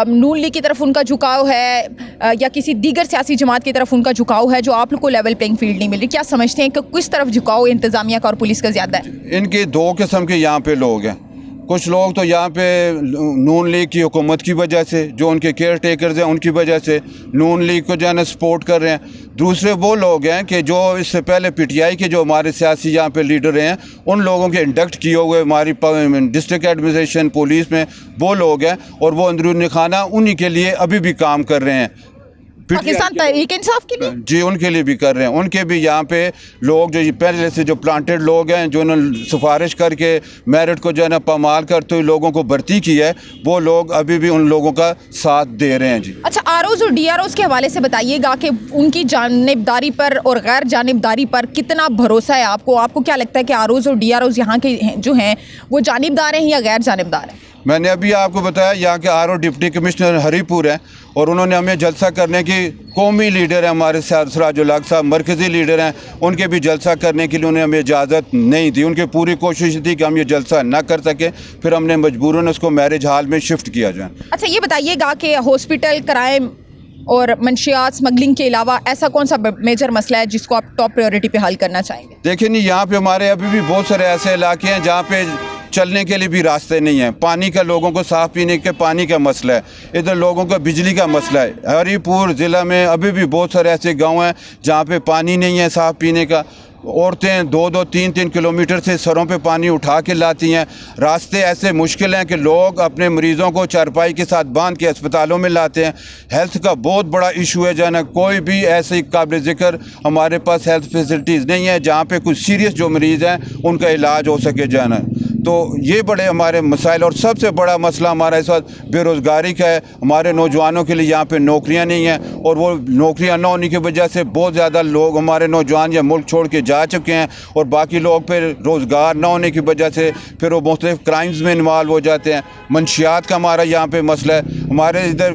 नून लीग की तरफ उनका झुकाव है या किसी दीगर सियासी जमात की तरफ उनका झुकाव है जो आप लोग को लेवल प्लेइंग फील्ड नहीं मिल रही? क्या समझते हैं कि किस तरफ झुकाव इंतज़ामिया का और पुलिस का ज़्यादा है? इनके 2 किस्म के यहाँ पे लोग हैं। कुछ लोग तो यहाँ पे नून लीग की हुकूमत की वजह से, जो उनके केयर टेकर्स हैं उनकी वजह से नून लीग को जो है ना सपोर्ट कर रहे हैं। दूसरे वो लोग हैं कि जो इससे पहले PTI के जो हमारे सियासी यहाँ पे लीडर हैं उन लोगों के इंडक्ट किए हुए हमारी डिस्ट्रिक्ट एडमिनिस्ट्रेशन पुलिस में वो लोग हैं और वो अंदरूनी खाना उन्हीं के लिए अभी भी काम कर रहे हैं। पाकिस्तान तहरीक इंसाफ के लिए जी उनके लिए भी कर रहे हैं। उनके भी यहाँ पे लोग जो पहले से जो प्लांटेड लोग हैं जो उन्होंने सिफारिश करके मेरिट को जो है ना पामाल करते हुए लोगों को भर्ती की है, वो लोग अभी भी उन लोगों का साथ दे रहे हैं जी। अच्छा, ROs और DROs के हवाले से बताइएगा कि उनकी जानिबदारी पर और गैर जानिबदारी पर कितना भरोसा है आपको? आपको क्या लगता है कि ROs और DROs यहाँ के जो हैं वो जानिबदार हैं या गैर जानिबदार हैं? मैंने अभी आपको बताया यहाँ के RO डिप्टी कमिश्नर हरीपुर हैं और उन्होंने हमें जलसा करने की, कौमी लीडर हैं हमारे सिराजुल हक साहब मरकज़ी लीडर हैं, उनके भी जलसा करने के लिए उन्हें हमें इजाज़त नहीं दी। उनकी पूरी कोशिश थी कि हम ये जलसा ना कर सके, फिर हमने मजबूरन उसको मैरिज हॉल में शिफ्ट किया जाए। अच्छा, ये बताइएगा कि हॉस्पिटल क्राइम और मंशियात स्मगलिंग के अलावा ऐसा कौन सा मेजर मसला है जिसको आप टॉप प्रायोरिटी पे हल करना चाहेंगे? देखिए नहीं, यहाँ पे हमारे अभी भी बहुत सारे ऐसे इलाके हैं जहाँ पे चलने के लिए भी रास्ते नहीं हैं। पानी का, लोगों को साफ़ पीने के पानी का मसला है। इधर लोगों का बिजली का मसला है। हरीपुर ज़िला में अभी भी बहुत सारे ऐसे गांव हैं जहाँ पे पानी नहीं है साफ़ पीने का। औरतें 2-2, 3-3 किलोमीटर से सरों पे पानी उठा के लाती हैं। रास्ते ऐसे मुश्किल हैं कि लोग अपने मरीज़ों को चारपाई के साथ बांध के अस्पतालों में लाते हैं। हेल्थ का बहुत बड़ा इशू है जाना, कोई भी ऐसे काबिल ज़िक्र हमारे पास हेल्थ फैसिलिटीज़ नहीं है जहाँ पे कुछ सीरियस जो मरीज़ हैं उनका इलाज हो सके जाना। तो ये बड़े हमारे मसाइल, और सबसे बड़ा मसला हमारा इस वक्त बेरोज़गारी का है। हमारे नौजवानों के लिए यहाँ पे नौकरियाँ नहीं हैं, और वो नौकरियाँ न होने की वजह से बहुत ज़्यादा लोग हमारे नौजवान या मुल्क छोड़ के जा चुके हैं, और बाकी लोग फिर रोज़गार न होने की वजह से फिर वो मुख्तलिफ क्राइम्स में इन्वॉल्व हो जाते हैं। मंशियात का हमारा यहाँ पे मसला है। हमारे इधर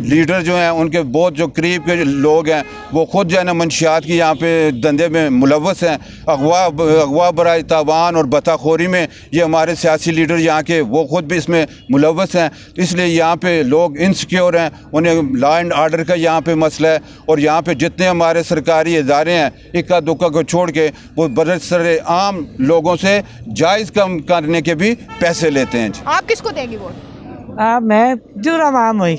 लीडर जो हैं उनके बहुत जो करीब के लोग हैं वो ख़ुद जो है ना मंशियात की यहाँ पे धंधे में मुलव्वस हैं। अगवा बराए तावान और बताखोरी में ये हमारे सियासी लीडर यहाँ के वो ख़ुद भी इसमें मुलव्वस हैं। इसलिए यहाँ पे लोग इनसिक्योर हैं, उन्हें लॉ एंड आर्डर का यहाँ पे मसला है। और यहाँ पे जितने हमारे सरकारी इदारे हैं इक्का दुक्का को छोड़ के वो बरसरे आम लोगों से जायज़ कम करने के भी पैसे लेते हैं। आप किसको देंगे वोट? मैं जिधर आवाम हुई,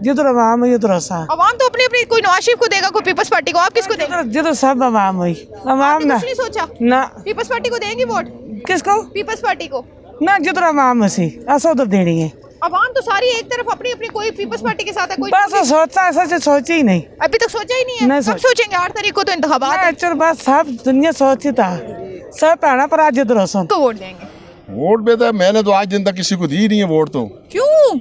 जिधर आवाम हुई उधर सा। अवाम तो अपनी अपनी, कोई नवाज शरीफ को देगा, कोई पीपल्स पार्टी को। आप किसको देंगे? जिधर सब आवाम हुई, आवाम ना कुछ नहीं सोचा ना। पीपल्स पार्टी को देंगे वोट? किसको? पीपल्स पार्टी को ना, जिधर आवाम सी ऐसा उधर देनी है। अवाम तो सारी एक तरफ अपनी अपनी, कोई पीपल्स पार्टी के साथ है, कोई बस वो सोचता ऐसा सोचे ही नहीं, अभी तक सोचा ही नहीं है। नहीं सब सोचेंगे 8 तारीख को तो इंतखाबात है। चल बस सब दुनिया सोची था, सब पहना पर आज जिधर तो वोट देंगे। वोट बेटा मैंने तो आज दिन तक किसी को दी नहीं है वोट। तो क्यों?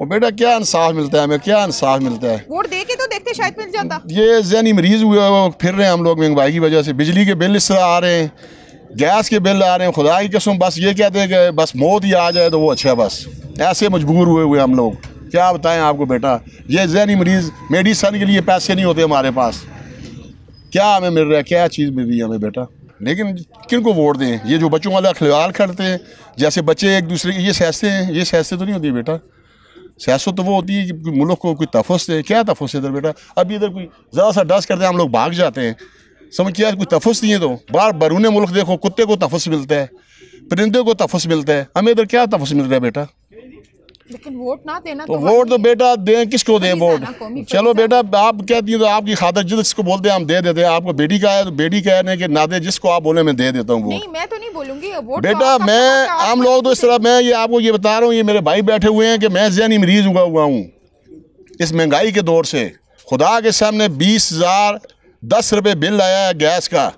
और बेटा क्या इंसाफ मिलता है हमें, क्या इंसाफ मिलता है? वोट दे के तो देखते शायद मिल जाता। ये ज़हनी मरीज हुए वो फिर रहे हैं हम लोग महंगाई की वजह से। बिजली के बिल इस तरह आ रहे हैं, गैस के बिल आ रहे हैं, खुदा की कसम बस ये कहते हैं कि बस मौत ही आ जाए तो वो अच्छा। बस ऐसे मजबूर हुए हम लोग, क्या बताएं आपको बेटा। ये ज़हनी मरीज, मेडिसन के लिए पैसे नहीं होते हमारे पास, क्या हमें मिल रहा है, क्या चीज़ मिल रही है हमें बेटा। लेकिन किन को वोट दें? ये जो बच्चों वाला ख्याल करते हैं, जैसे बच्चे एक दूसरे की ये सियासतें हैं, ये सियासतें तो नहीं होती बेटा। सियासत तो वो होती है कि मुल्क को कोई तफस है। क्या तफस है इधर बेटा? अभी इधर कोई ज़रा सा डस करते हैं हम लोग भाग जाते हैं। समझ क्या कोई तफस नहीं है। तो बाहर बैरून मुल्क देखो, कुत्ते को तफस मिलता है, परिंदे को तफस मिलता है, हमें इधर क्या तफस मिल रहा है बेटा? लेकिन वोट ना देना तो वोट तो बेटा दें, किसको दें वोट? चलो बेटा आप कहती हैं तो आपकी खातर जिसको बोलते हैं हम दे देते हैं। आपको बेटी का है तो बेटी कह रहे हैं कि ना दे, जिसको आप बोले मैं दे देता हूँ वोट। नहीं मैं तो नहीं बोलूंगी वोट बेटा तो मैं हम लोग तो इस तरह, मैं ये आपको ये बता रहा हूँ, ये मेरे भाई बैठे हुए हैं कि मैं ज़हनी मरीज हुआ हूँ इस महंगाई के दौर से। खुदा के सामने 20,010 रुपये बिल आया है गैस का।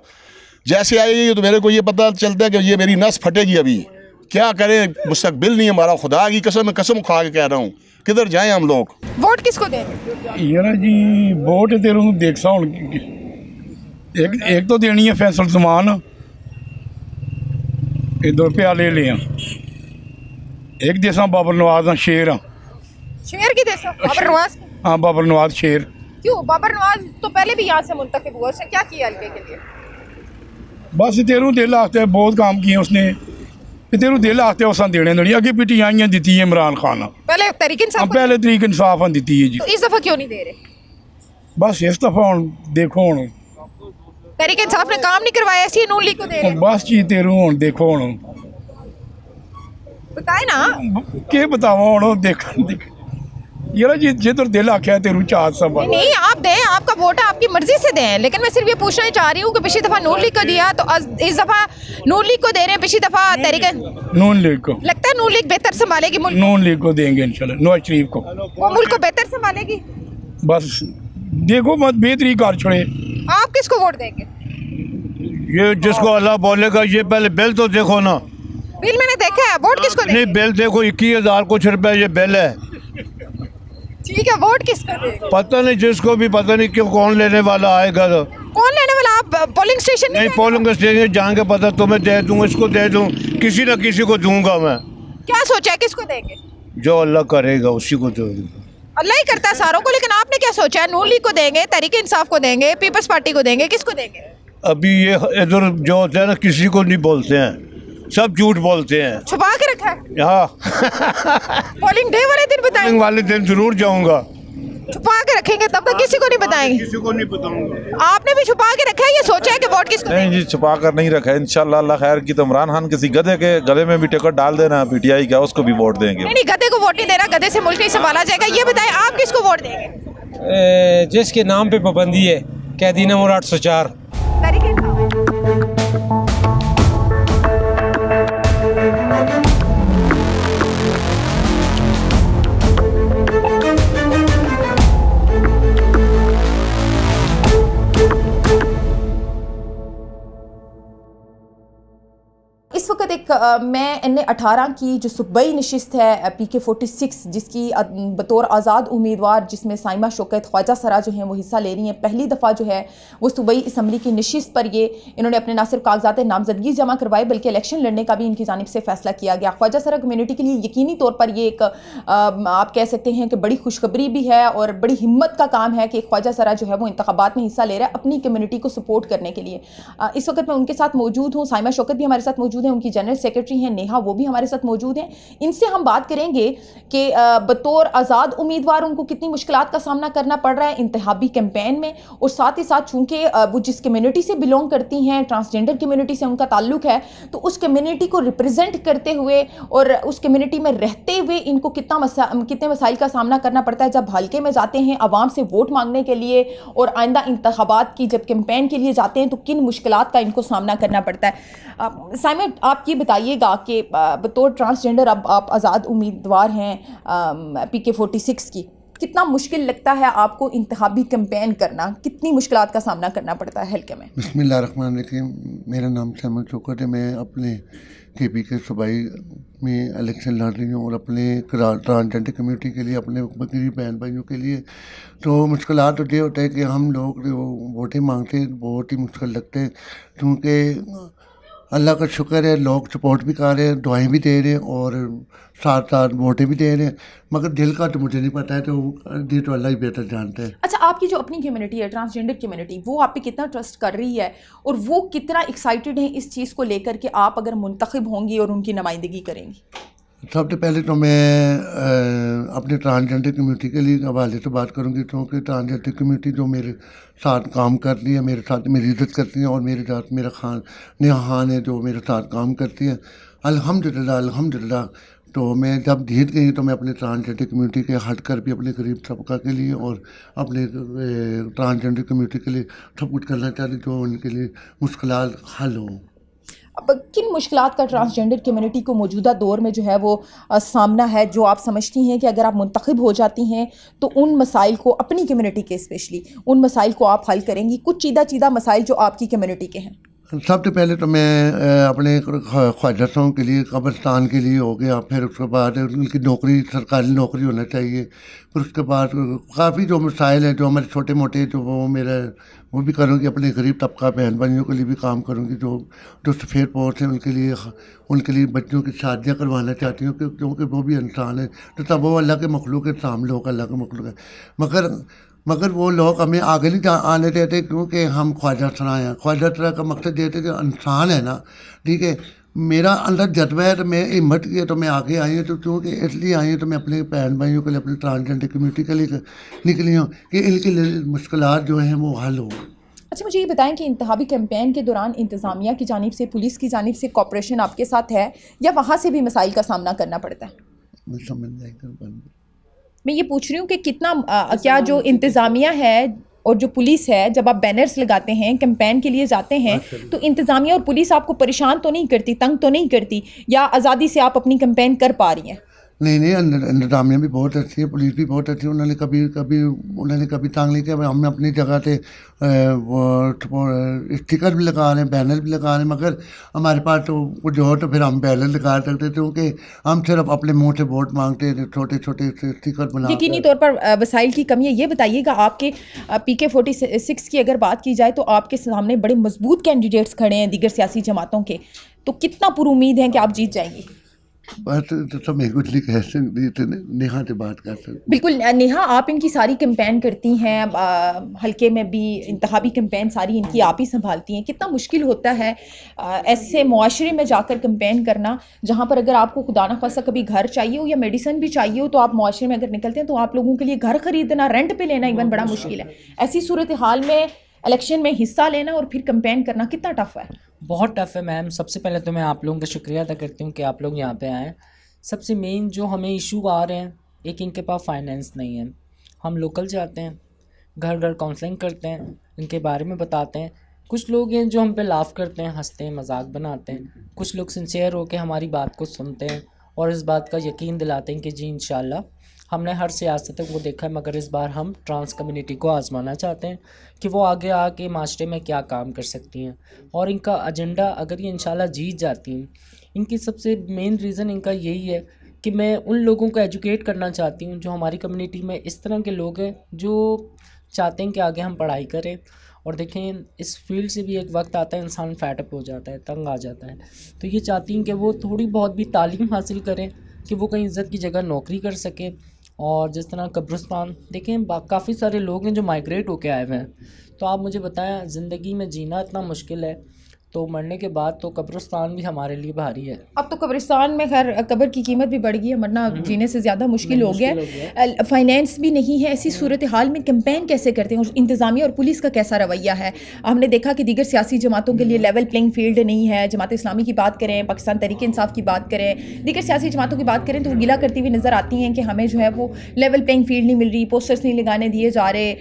जैसे आएगी तो मेरे को ये पता चलता है कि ये मेरी नस फटेगी। अभी क्या करें, मुस्तकबिल नहीं हमारा। खुदा की कसम, कसम खा के कह रहा हूँ, किधर जाएं हम लोग? वोट किसको दें? यार जी वोट तेरे देखसा हूँ, एक तो देनी है फैसल समान, इधर पे ले लिया। एक देसा बाबर नवाज शेर। शेर की देसा? बाबर नवाज? हाँ बाबर नवाज शेर। क्यों? बाबर नवाज तो पहले भी यहाँ से मुंतखब हुआ, उसने क्या किया हल्के के लिए? बस तेरू दिल आते बहुत काम किए उसने, तेरू दिल आते उस देने देनी। अगे पिटियाइयाँ दी है इमरान खान, पहले तरीके इंसाफ, पहले तरीक इंसाफ दी है जी। तो इस दफा क्यों नहीं दे रहे? बस इस दफा हूँ देखो हूँ तरीके इंसाफ ने काम नहीं करवाया, ऐसी नून लीग को दे रहे। बस जी तेरू हूँ देखो हूँ बताए ना के बतावा हूँ देख यार जी जिधर दिल आख्या तेरू चार सब। नहीं आप दें, आपका वोट है, आपकी मर्जी से दें। लेकिन मैं सिर्फ ये पूछना चाह रही हूँ कि पिछली दफा नून लीग को दिया तो इस दफा नून लीग को दे रहे हैं, पिछली दफा तरीके नून लीग को। लगता है नून लीग बेहतर संभालेगी मुल्क? नून लीग को देंगे इंशाल्लाह, नवाज शरीफ को। वो मुल्क को बेहतर संभालेगी? बस देखो मत बेहतरी कर छोड़े। आप किसको वोट देंगे? ये जिसको अल्लाह बोलेगा। ये पहले बिल तो देखो ना। बिल मैंने देखा है, वोट किसको देंगे? नहीं बिल देखो, 21,000 कुछ रुपए ये बिल है। ठीक है, वोट किसको देंगे? पता नहीं, जिसको भी पता नहीं क्यों कौन लेने वाला आएगा। तो कौन लेने वाला? आप पोलिंग स्टेशन नहीं पोलिंग स्टेशन जाएंगे, पता तुम्हें दे दूँ, इसको दे दूँ, किसी न किसी को दूंगा मैं। क्या सोचा है किसको देंगे? जो अल्लाह करेगा उसी को दे दूँगा। अल्लाह ही करता है सारों को, लेकिन आपने क्या सोचा है? नून लीग को देंगे, तहरीक इंसाफ को देंगे, पीपल्स पार्टी को देंगे, किसको देंगे? अभी ये इधर जो होते हैं ना किसी को नहीं बोलते हैं, सब झूठ बोलते हैं। छुपा के रखा है? हाँ पोलिंग डे वाले दिन बताएंगे? पोलिंग वाले दिन जरूर जाऊंगा। छुपा के रखेंगे तब तक किसी को नहीं बताएंगे? किसी को नहीं बताऊंगा। आपने भी छुपा के रखा है? ये सोचा है कि वोट किसको नहीं जी, छुपा कर नहीं रखा है। इंशाल्लाह अल्लाह खैर की तो इमरान खान किसी गधे के गले में भी टिकट डाल देना पीटीआई का, उसको भी वोट देंगे। नहीं गधे को वोट नहीं देना, गधे से मुल्क नहीं संभाला जाएगा। ये बताएं आप किसको वोट देंगे? जिसके नाम पे पाबंदी है, कैदी नंबर 804। तहरीक इंसाफ। इस वक्त एक मैं NA-18 की जो सूबाई नशिस्त है PK-46 जिसकी बतौर आज़ाद उम्मीदवार जिसमें साइमा शौकत ख्वाजा सरा जो हैं वो हिस्सा ले रही हैं, पहली दफ़ा जो है वो सूबाई असम्बली की नशिस्त पर ये इन्होंने अपने ना सिर्फ कागजात नामजदगी जमा करवाए बल्कि इलेक्शन लड़ने का भी इनकी जानिब से फैसला किया गया। ख्वाजा सरा कम्यूनिटी के लिए यकीनी तौर पर ये एक आप कह सकते हैं कि बड़ी खुशखबरी भी है और बड़ी हिम्मत का काम है कि ख्वाजा सरा जो है वो इंतखाबात में हिस्सा ले रहा है अपनी कम्यूनिटी को सपोर्ट करने के लिए। इस वक्त मैं उनके साथ मौजूद हूँ, साइमा शौकत भी हमारे साथ मौजूद है, उनकी जनरल सेक्रेटरी हैं नेहा, वो भी हमारे साथ मौजूद हैं। इनसे हम बात करेंगे कि बतौर आज़ाद उम्मीदवार उनको कितनी मुश्किलात का सामना करना पड़ रहा है इंतखाबी कैंपेन में, और साथ ही साथ चूँकि वो जिस कम्यूनिटी से बिलोंग करती हैं, ट्रांसजेंडर कम्यूनिटी से उनका ताल्लुक है, तो उस कम्यूनिटी को रिप्रेजेंट करते हुए और उस कम्यूनिटी में रहते हुए इनको कितने मसाइल का सामना करना पड़ता है जब हल्के में जाते हैं आवाम से वोट मांगने के लिए और आइंदा इंतखाबात की जब कैंपेन के लिए जाते हैं तो किन मुश्किलात का इनको सामना करना पड़ता है। साइमन, आप ये बताइएगा कि बतौर ट्रांसजेंडर अब आप आज़ाद उम्मीदवार हैं PK-46 की, कितना मुश्किल लगता है आपको इंतखाबी कैंपेन करना, कितनी मुश्किलात का सामना करना पड़ता है हल्के में? बिस्मिल्लाहिर्रहमानिर्रहीम, मेरा नाम साइमन शौकत है। मैं अपने KP के सूबाई में इलेक्शन लड़ रही हूँ और अपने ट्रांसजेंडर कम्यूनिटी के लिए, अपने गरीब बहन भाइयों के लिए तो मुश्किलात तो ये होता है कि हम लोग वोटें मांगते हैं, बहुत ही मुश्किल लगते हैं, क्योंकि अल्लाह का शुक्र है लोग सपोर्ट भी कर रहे हैं, दुआएं भी दे रहे हैं और साथ साथ वोटें भी दे रहे हैं, मगर दिल का तो मुझे नहीं पता है, तो ये तो अल्लाह ही बेहतर जानता है। अच्छा, आपकी जो अपनी कम्युनिटी है ट्रांसजेंडर कम्युनिटी, वो आप पे कितना ट्रस्ट कर रही है और वो कितना एक्साइटेड है इस चीज़ को लेकर कि आप अगर मुंतखब होंगी और उनकी नुमाइंदगी करेंगी? सबसे पहले तो मैं अपने ट्रांसजेंडर कम्यूनिटी के लिए हवाले से बात करूंगी, क्योंकि ट्रांसजेंडर कम्यूनिटी जो मेरे साथ काम करती है, मेरे साथ मेरी इज़्ज़त करती है और मेरे साथ मेरा नेहा खान है जो मेरे साथ काम करती है, अल्हम्दुलिल्लाह अल्हम्दुलिल्लाह। तो मैं जब जीत गई तो मैं अपने ट्रांसजेंडर कम्यूनिटी के हट कर भी अपने गरीब तबका के लिए और अपने ट्रांसजेंडर कम्यूनिटी के लिए सब कुछ करना चाहती जो उनके लिए मुश्किलात हल हों। अब किन मुश्किलात का ट्रांसजेंडर कम्युनिटी को मौजूदा दौर में जो है वो सामना है, जो आप समझती हैं कि अगर आप मुंतखब हो जाती हैं तो उन मसाइल को, अपनी कम्युनिटी के स्पेशली उन मसाइल को आप हल करेंगी? कुछ चीदा मसाइल जो आपकी कम्युनिटी के हैं। सबसे पहले तो मैं अपने ख्वाजातों के लिए कब्रिस्तान के लिए हो गया, फिर उसके बाद उनकी नौकरी, सरकारी नौकरी होना चाहिए, फिर उसके बाद काफ़ी जो मसाइल हैं जो हमारे छोटे मोटे जो वो भी करूँगी, अपने गरीब तबका बहन भाइयों के लिए भी काम करूँगी, जो सफ़ेद पोश हैं उनके लिए बच्चों की शादियाँ करवाना चाहती हूँ, क्योंकि वो भी इंसान है, तो तब वो अल्लाह के मखलूक है, हम लोग अल्लाह के मखलूक है, मगर वो लोग हमें आगे नहीं आने देते, क्योंकि हम ख्वाजा सरा हैं। ख्वाजा सरा का मकसद ये है कि इंसान है ना, ठीक है, मेरा अंदर जज्बा है तो मैं हिम्मत की है तो मैं आगे आई हूँ, तो क्योंकि इसलिए आई हूँ तो मैं अपने बहन भाइयों के लिए, अपने ट्रांसजेंडर कम्यूनिटी के लिए निकली हूँ कि इनकी मुश्किलात जो हैं वो हल हो। अच्छा, मुझे ये बताएं कि इंतखाबी कैंपेन के दौरान इंतज़ामिया की जानिब से, पुलिस की जानिब से कोऑपरेशन आपके साथ है या वहाँ से भी मसाइल का सामना करना पड़ता है? मैं ये पूछ रही हूँ कि कितना क्या जो इंतज़ामिया है और जो पुलिस है, जब आप बैनर्स लगाते हैं, कैंपेन के लिए जाते हैं, तो इंतज़ामिया और पुलिस आपको परेशान तो नहीं करती, तंग तो नहीं करती, या आज़ादी से आप अपनी कैंपेन कर पा रही हैं? नहीं, इंतज़ामिया भी बहुत अच्छी है, पुलिस भी बहुत अच्छी है, उन्होंने कभी तंग नहीं किया। हम अपनी जगह से स्टिकर भी लगा रहे हैं, बैनर भी लगा रहे हैं, मगर हमारे पास तो कुछ और तो फिर हम बैनर लगा सकते थे, क्योंकि हम सिर्फ अपने मुंह से वोट मांगते हैं, छोटे छोटे स्टिकर बना। यकीनी तौर पर वसाइल की कमी है। ये बताइएगा, आपके PK-46 की अगर बात की जाए तो आपके सामने बड़े मजबूत कैंडिडेट्स खड़े हैं दीगर सियासी जमातों के, तो कितना पुरुमीद है कि आप जीत जाएंगी? बात तो मैं कुछ नहीं कह सकती, नेहा से बात कर सकती। बिल्कुल नेहा, आप इनकी सारी कैंपेन करती हैं, हल्के में भी इंतखाबी कैंपेन सारी इनकी आप ही संभालती हैं। कितना मुश्किल होता है ऐसे मुआशरे में जाकर कैंपेन करना, जहाँ पर अगर आपको खुदा न खासा कभी घर चाहिए हो या मेडिसिन भी चाहिए हो, तो आप मुआशरे में अगर निकलते हैं तो आप लोगों के लिए घर ख़रीदना, रेंट पे लेना इवन बड़ा मुश्किल है। ऐसी सूरत हाल में इलेक्शन में हिस्सा लेना और फिर कैंपेन करना कितना टफ है? बहुत टफ है मैम। सबसे पहले तो मैं आप लोगों का शुक्रिया अदा करती हूँ कि आप लोग यहाँ पे आए। सबसे मेन जो हमें इशू आ रहे हैं, एक इनके पास फाइनेंस नहीं है। हम लोकल जाते हैं, घर घर काउंसलिंग करते हैं, इनके बारे में बताते हैं। कुछ लोग हैं जो हम पे लाफ करते हैं, हंसते हैं, मजाक बनाते हैं। कुछ लोग सिंसियर होकर हमारी बात को सुनते हैं और इस बात का यकीन दिलाते हैं कि जी इंशाल्लाह हमने हर सियासत को देखा है, मगर इस बार हम ट्रांस कम्युनिटी को आजमाना चाहते हैं कि वो आगे आके माशरे में क्या काम कर सकती हैं। और इनका एजेंडा अगर ये इंशाल्लाह जीत जाती हैं, इनकी सबसे मेन रीज़न इनका यही है कि मैं उन लोगों को एजुकेट करना चाहती हूँ जो हमारी कम्युनिटी में इस तरह के लोग हैं जो चाहते हैं कि आगे हम पढ़ाई करें। और देखें, इस फील्ड से भी एक वक्त आता है इंसान फैटअप हो जाता है, तंग आ जाता है, तो ये चाहती हैं कि वो थोड़ी बहुत भी तालीम हासिल करें कि वो कहीं इज़्ज़त की जगह नौकरी कर सके। और जिस तरह कब्रिस्तान देखें, काफ़ी सारे लोग हैं जो माइग्रेट होके आए हुए हैं, तो आप मुझे बताएं, ज़िंदगी में जीना इतना मुश्किल है तो मरने के बाद तो कब्रिस्तान भी हमारे लिए भारी है। अब तो कब्रिस्तान में खैर कब्र की कीमत भी बढ़ गई है, मरना जीने से ज़्यादा मुश्किल हो गया। फाइनेंस भी नहीं है। ऐसी सूरत हाल में कैंपेन कैसे करते हैं? इंतज़ामिया और पुलिस का कैसा रवैया है? हमने देखा कि दीगर सियासी जमातों के लिए लेवल प्लेइंग फील्ड नहीं है। जमात इस्लामी की बात करें, पाकिस्तान तहरीक इंसाफ की बात करें, दीगर सियासी जमातों की बात करें तो वो गिला करती हुई नज़र आती हैं कि हमें जो है वो लेवल प्लेइंग फील्ड नहीं मिल रही, पोस्टर्स नहीं लगाने दिए जा रहे,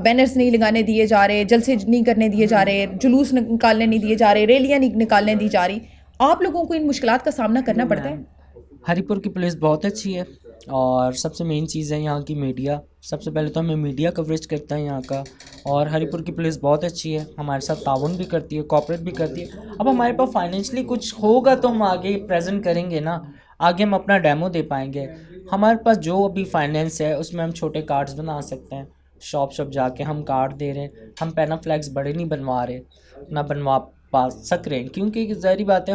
बैनर्स नहीं लगाने दिए जा रहे, जलसे नहीं करने दिए जा रहे, जुलूस निकालने नहीं दिए जा रहे, रैलियाँ नहीं निकालने दी जा रही। आप लोगों को इन मुश्किलात का सामना करना पड़ता है? हरीपुर की पुलिस बहुत अच्छी है और सबसे मेन चीज़ है यहाँ की मीडिया। सबसे पहले तो हमें मीडिया कवरेज करता है यहाँ का, और हरीपुर की पुलिस बहुत अच्छी है, हमारे साथ ताउन भी करती है, कोऑपरेट भी करती है। अब हमारे पास फाइनेंशियली कुछ होगा तो हम आगे प्रेजेंट करेंगे ना, आगे हम अपना डेमो दे पाएंगे। हमारे पास जो अभी फाइनेंस है उसमें हम छोटे कार्ड्स बना सकते हैं, शॉप जाके हम कार्ड दे रहे हैं, हम पैनाफ्लैग्स बड़े नहीं बनवा रहे, ना बनवा पा सक रहे हैं, क्योंकि ज़ाहिर बात है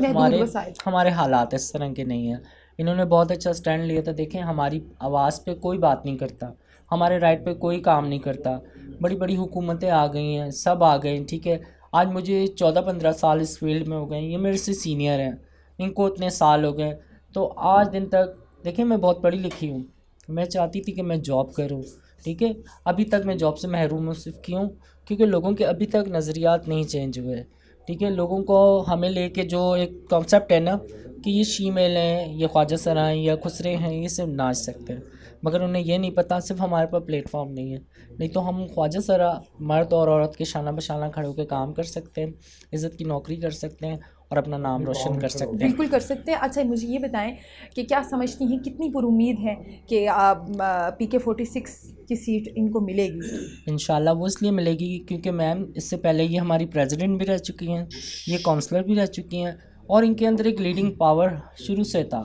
हमारे हालात इस तरह के नहीं हैं। इन्होंने बहुत अच्छा स्टैंड लिया था। देखें, हमारी आवाज़ पे कोई बात नहीं करता, हमारे राइट पे कोई काम नहीं करता। बड़ी बड़ी हुकूमतें आ गई हैं, सब आ गए, ठीक है। आज मुझे 14-15 साल इस फील्ड में हो गए, ये मेरे से सीनियर हैं, इनको इतने साल हो गए, तो आज दिन तक देखें मैं बहुत पढ़ी लिखी हूँ, मैं चाहती थी कि मैं जॉब करूँ, ठीक है। अभी तक मैं जॉब से महरूम हूँ। सिर्फ क्यों? क्योंकि लोगों के अभी तक नज़रियात नहीं चेंज हुए, ठीक है। लोगों को हमें लेके जो एक कॉन्सेप्ट है ना कि ये शीमेल हैं, ये ख्वाजा सरा हैं या खुसरे हैं, ये सिर्फ नाच सकते हैं, मगर उन्हें ये नहीं पता सिर्फ हमारे पास प्लेटफॉर्म नहीं है। नहीं तो हम ख्वाजा सरा मर्द और औरत के शाना बशाना खड़े होकर काम कर सकते हैं, इज़्ज़त की नौकरी कर सकते हैं और अपना नाम रोशन कर सकते हैं। बिल्कुल कर सकते हैं। अच्छा, मुझे ये बताएं कि क्या समझती हैं कितनी पुरुमीद है कि PK-46 की सीट इनको मिलेगी? इंशाल्लाह वो इसलिए मिलेगी क्योंकि मैम इससे पहले ये हमारी प्रेसिडेंट भी रह चुकी हैं, ये काउंसलर भी रह चुकी हैं, और इनके अंदर एक लीडिंग पावर शुरू से था,